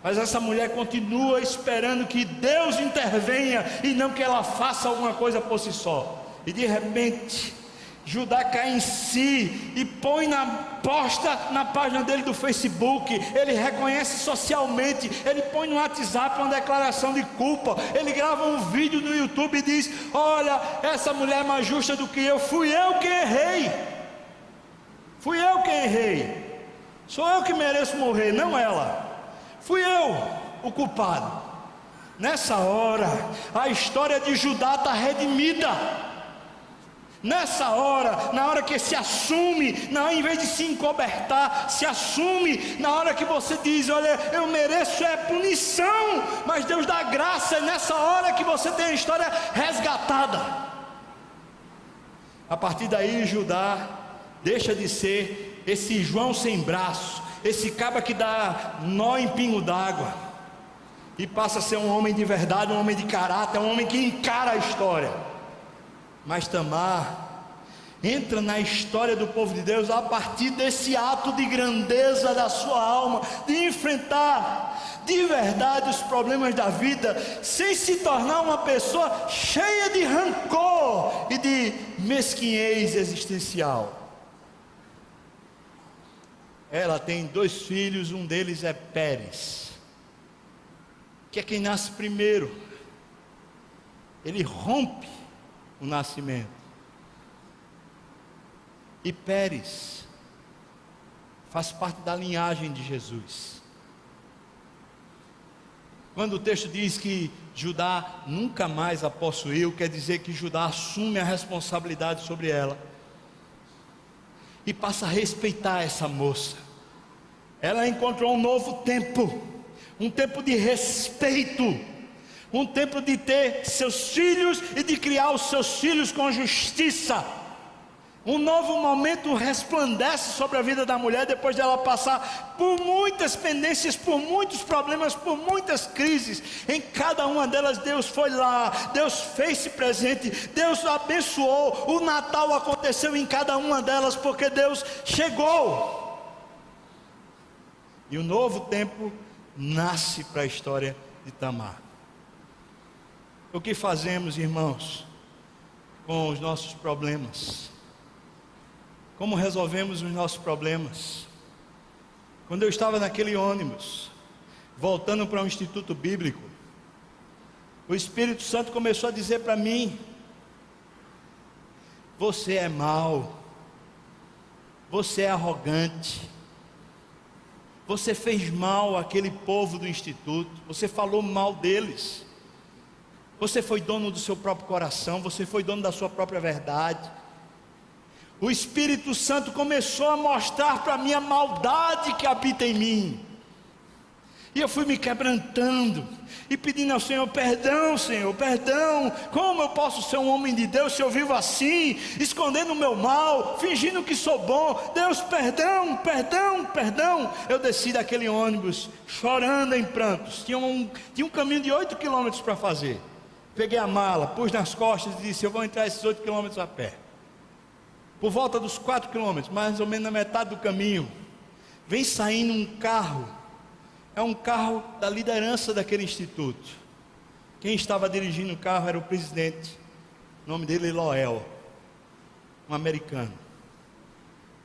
Mas essa mulher continua esperando que Deus intervenha e não que ela faça alguma coisa por si só. E de repente, Judá cai em si e posta na página dele do Facebook. Ele reconhece socialmente, ele põe no WhatsApp uma declaração de culpa, ele grava um vídeo no YouTube e diz: olha, essa mulher é mais justa do que eu, fui eu que errei, sou eu que mereço morrer, não ela, fui eu o culpado. Nessa hora, a história de Judá está redimida. Nessa hora, na hora que se assume, em vez de se encobertar, se assume, na hora que você diz: olha, eu mereço punição, mas Deus dá graça. É nessa hora que você tem a história resgatada. A partir daí, Judá deixa de ser esse João sem braço, esse cabra que dá nó em pingo d'água, e passa a ser um homem de verdade, um homem de caráter, um homem que encara a história. Mas Tamar entra na história do povo de Deus a partir desse ato de grandeza da sua alma, de enfrentar de verdade os problemas da vida, sem se tornar uma pessoa cheia de rancor e de mesquinhez existencial. Ela tem 2 filhos, um deles é Pérez, que é quem nasce primeiro. Ele rompe o nascimento. E Pérez faz parte da linhagem de Jesus. Quando o texto diz que Judá nunca mais a possuiu, quer dizer que Judá assume a responsabilidade sobre ela e passa a respeitar essa moça. Ela encontrou um novo tempo, um tempo de respeito, um tempo de ter seus filhos e de criar os seus filhos com justiça. Um novo momento resplandece sobre a vida da mulher, depois dela passar por muitas pendências, por muitos problemas, por muitas crises. Em cada uma delas Deus foi lá, Deus fez-se presente, Deus abençoou. O Natal aconteceu em cada uma delas, porque Deus chegou. E um novo tempo nasce para a história de Tamar. O que fazemos, irmãos, com os nossos problemas? Como resolvemos os nossos problemas? Quando eu estava naquele ônibus, voltando para um instituto bíblico, o Espírito Santo começou a dizer para mim: você é mau, você é arrogante, você fez mal àquele povo do instituto, você falou mal deles. Você foi dono do seu próprio coração, você foi dono da sua própria verdade. O Espírito Santo começou a mostrar para mim a maldade que habita em mim. E eu fui me quebrantando e pedindo ao Senhor: perdão, Senhor, perdão. Como eu posso ser um homem de Deus se eu vivo assim, escondendo o meu mal, fingindo que sou bom? Deus, perdão, perdão, perdão. Eu desci daquele ônibus chorando em prantos. Tinha um caminho de 8 quilômetros para fazer. Peguei a mala, pus nas costas e disse: eu vou entrar esses 8 quilômetros a pé. Por volta dos 4 quilômetros, mais ou menos na metade do caminho, vem saindo um carro. É um carro da liderança daquele instituto. Quem estava dirigindo o carro era o presidente. O nome dele é Loel, um americano.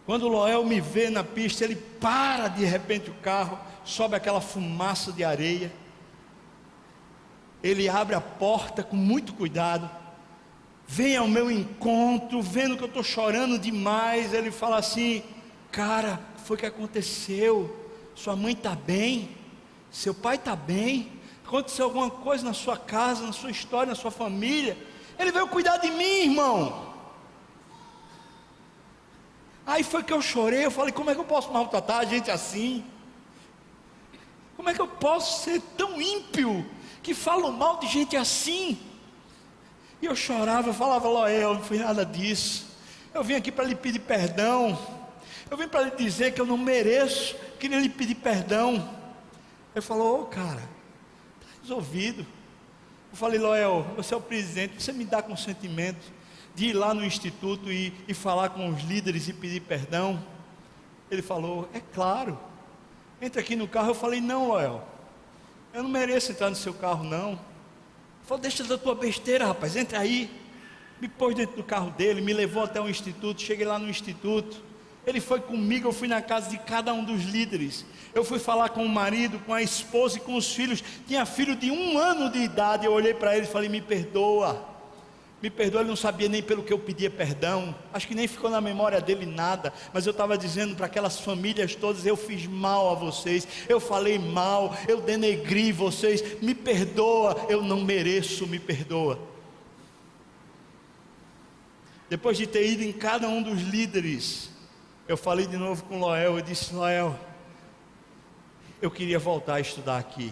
Quando o Loel me vê na pista, ele para de repente o carro, sobe aquela fumaça de areia. Ele abre a porta com muito cuidado, vem ao meu encontro, vendo que eu estou chorando demais. Ele fala assim: cara, o que foi que aconteceu? Sua mãe está bem? Seu pai está bem? Aconteceu alguma coisa na sua casa, na sua história, na sua família? Ele veio cuidar de mim, irmão. Aí foi que eu chorei. Eu falei: como é que eu posso maltratar a gente assim? Como é que eu posso ser tão ímpio que falam mal de gente assim? E eu chorava, eu falava: Loel, não foi nada disso. Eu vim aqui para lhe pedir perdão. Eu vim para lhe dizer que eu não mereço, queria lhe pedir perdão. Ele falou: ô cara, está resolvido. Eu falei: Loel, você é o presidente, você me dá consentimento de ir lá no instituto e falar com os líderes e pedir perdão? Ele falou: é claro, entra aqui no carro. Eu falei: não, Loel, eu não mereço entrar no seu carro não. Ele falou: deixa da tua besteira, rapaz, entra aí. Me pôs dentro do carro dele, me levou até o instituto. Cheguei lá no instituto, ele foi comigo, eu fui na casa de cada um dos líderes. Eu fui falar com o marido, com a esposa e com os filhos. Tinha filho de 1 ano de idade. Eu olhei para ele e falei: me perdoa. Me perdoa. Ele não sabia nem pelo que eu pedia perdão. Acho que nem ficou na memória dele nada. Mas eu estava dizendo para aquelas famílias todas: eu fiz mal a vocês, eu falei mal, eu denegri vocês. Me perdoa, eu não mereço, me perdoa. Depois de ter ido em cada um dos líderes, eu falei de novo com Loel. Eu disse: Loel, eu queria voltar a estudar aqui.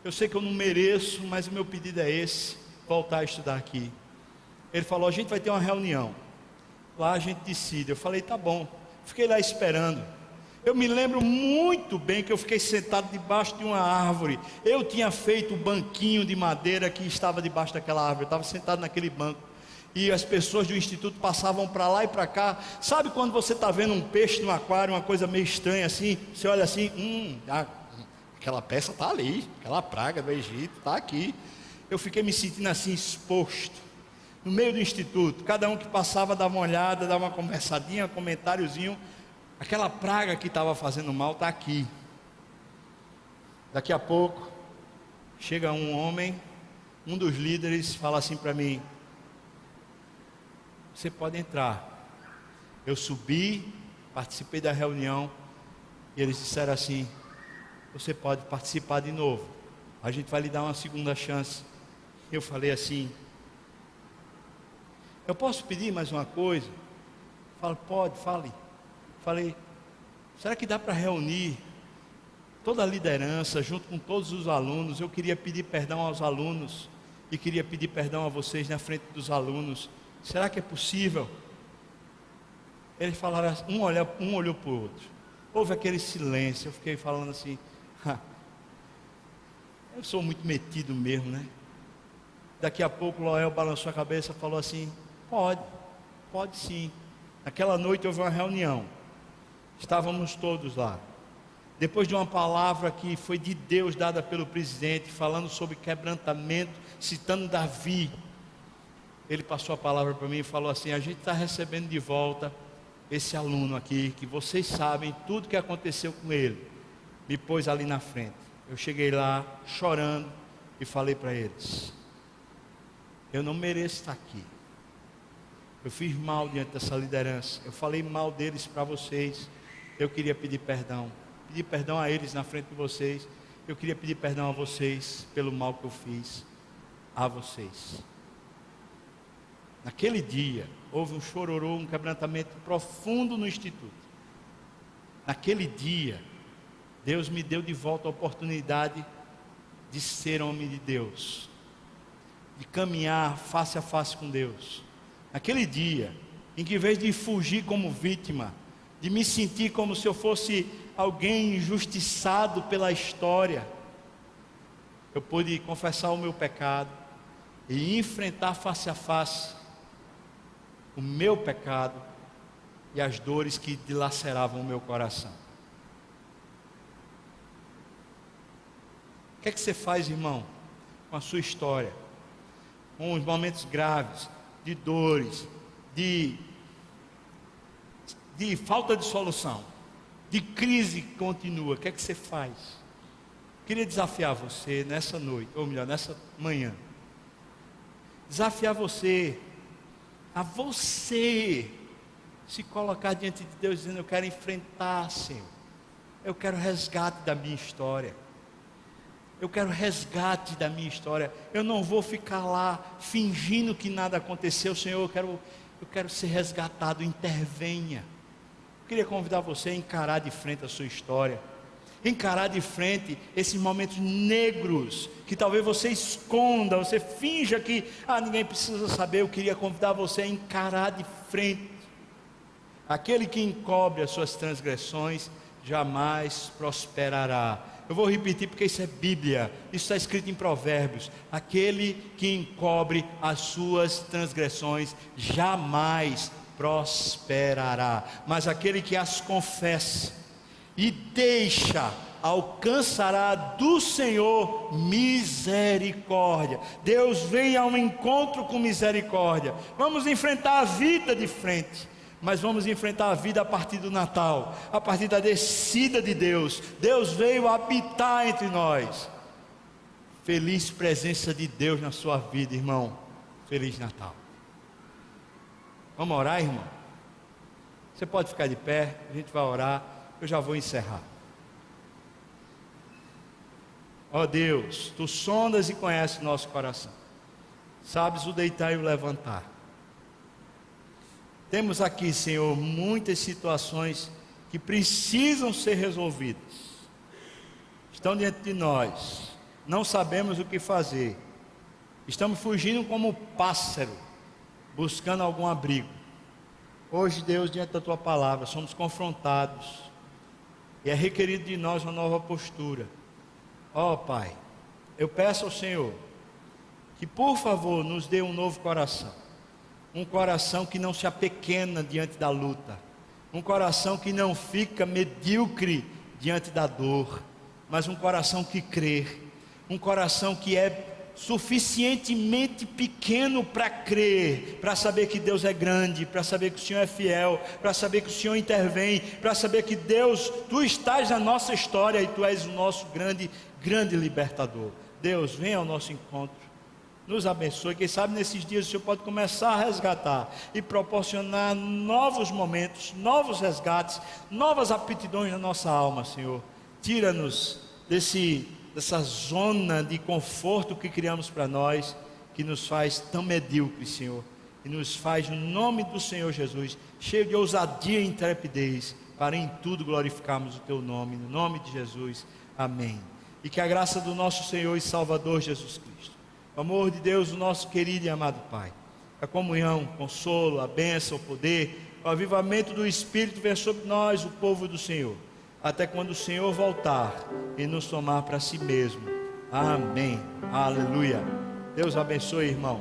Eu sei que eu não mereço, mas o meu pedido é esse: voltar a estudar aqui. Ele falou: a gente vai ter uma reunião, lá a gente decide. Eu falei: tá bom. Fiquei lá esperando. Eu me lembro muito bem que eu fiquei sentado debaixo de uma árvore. Eu tinha feito o banquinho de madeira que estava debaixo daquela árvore. Eu estava sentado naquele banco, e as pessoas do instituto passavam para lá e para cá. Sabe quando você está vendo um peixe no aquário, uma coisa meio estranha assim? Você olha assim: aquela peça está ali, aquela praga do Egito está aqui. Eu fiquei me sentindo assim, exposto, no meio do instituto. Cada um que passava dava uma olhada, dava uma conversadinha, um comentáriozinho. Aquela praga que estava fazendo mal está aqui. Daqui a pouco chega um homem, um dos líderes, fala assim para mim: você pode entrar. Eu subi, participei da reunião, e eles disseram assim: você pode participar de novo, a gente vai lhe dar uma segunda chance. Eu falei assim: eu posso pedir mais uma coisa? Fala: pode, fale. Falei: será que dá para reunir toda a liderança junto com todos os alunos? Eu queria pedir perdão aos alunos e queria pedir perdão a vocês na frente dos alunos. Será que é possível? Eles falaram, um olhou para o outro. Houve aquele silêncio. Eu fiquei falando assim: eu sou muito metido mesmo, né? Daqui a pouco Loel balançou a cabeça e falou assim: pode sim. Naquela noite houve uma reunião. Estávamos todos lá. Depois de uma palavra que foi de Deus, dada pelo presidente, falando sobre quebrantamento, citando Davi, ele passou a palavra para mim e falou assim: a gente está recebendo de volta esse aluno aqui, que vocês sabem tudo que aconteceu com ele. Me pôs ali na frente. Eu cheguei lá chorando e falei para eles: eu não mereço estar aqui. Eu fiz mal diante dessa liderança. Eu falei mal deles para vocês. Eu queria pedir perdão. Pedir perdão a eles na frente de vocês. Eu queria pedir perdão a vocês pelo mal que eu fiz a vocês. Naquele dia houve um chororô, um quebrantamento profundo no instituto. Naquele dia Deus me deu de volta a oportunidade de ser homem de Deus, de caminhar face a face com Deus. Naquele dia em que, em vez de fugir como vítima, de me sentir como se eu fosse alguém injustiçado pela história, eu pude confessar o meu pecado e enfrentar face a face o meu pecado e as dores que dilaceravam o meu coração. O que é que você faz, irmão, com a sua história, com os momentos graves, de dores, de falta de solução, de crise que continua? O que é que você faz? Queria desafiar você nessa noite, ou melhor, nessa manhã, desafiar você a você se colocar diante de Deus dizendo: eu quero enfrentar, Senhor, eu quero resgate da minha história. Eu quero resgate da minha história. Eu não vou ficar lá fingindo que nada aconteceu. Senhor, eu quero ser resgatado. Intervenha. Eu queria convidar você a encarar de frente a sua história, encarar de frente esses momentos negros que talvez você esconda, você finja que ninguém precisa saber. Eu queria convidar você a encarar de frente. Aquele que encobre as suas transgressões jamais prosperará, Eu vou repetir porque isso é Bíblia, isso está escrito em Provérbios: aquele que encobre as suas transgressões jamais prosperará, mas aquele que as confessa e deixa, alcançará do Senhor misericórdia. Deus vem ao encontro com misericórdia. Vamos enfrentar a vida de frente, mas vamos enfrentar a vida a partir do Natal, a partir da descida de Deus. Deus veio habitar entre nós. Feliz presença de Deus na sua vida, irmão. Feliz Natal. Vamos orar, irmão? Você pode ficar de pé, a gente vai orar, eu já vou encerrar. Ó Deus, Tu sondas e conheces o nosso coração, sabes o deitar e o levantar. Temos aqui, Senhor, muitas situações que precisam ser resolvidas, estão diante de nós, não sabemos o que fazer, estamos fugindo como pássaro, buscando algum abrigo. Hoje, Deus, diante da Tua palavra, somos confrontados, e é requerido de nós uma nova postura. Ó Pai, eu peço ao Senhor que por favor nos dê um novo coração, um coração que não se apequena diante da luta, um coração que não fica medíocre diante da dor, mas um coração que crê, um coração que é suficientemente pequeno para crer, para saber que Deus é grande, para saber que o Senhor é fiel, para saber que o Senhor intervém, para saber que Deus, Tu estás na nossa história e Tu és o nosso grande libertador. Deus, venha ao nosso encontro, nos abençoe. Quem sabe nesses dias o Senhor pode começar a resgatar e proporcionar novos momentos, novos resgates, novas aptidões na nossa alma, Senhor. Tira-nos dessa zona de conforto que criamos para nós, que nos faz tão medíocres, Senhor, e nos faz, no nome do Senhor Jesus, cheio de ousadia e intrepidez, para em tudo glorificarmos o Teu nome, no nome de Jesus, amém. E que a graça do nosso Senhor e Salvador Jesus Cristo, o amor de Deus, o nosso querido e amado Pai, a comunhão, o consolo, a bênção, o poder, o avivamento do Espírito venha sobre nós, o povo do Senhor, até quando o Senhor voltar e nos tomar para si mesmo. Amém. Aleluia. Deus abençoe, irmão.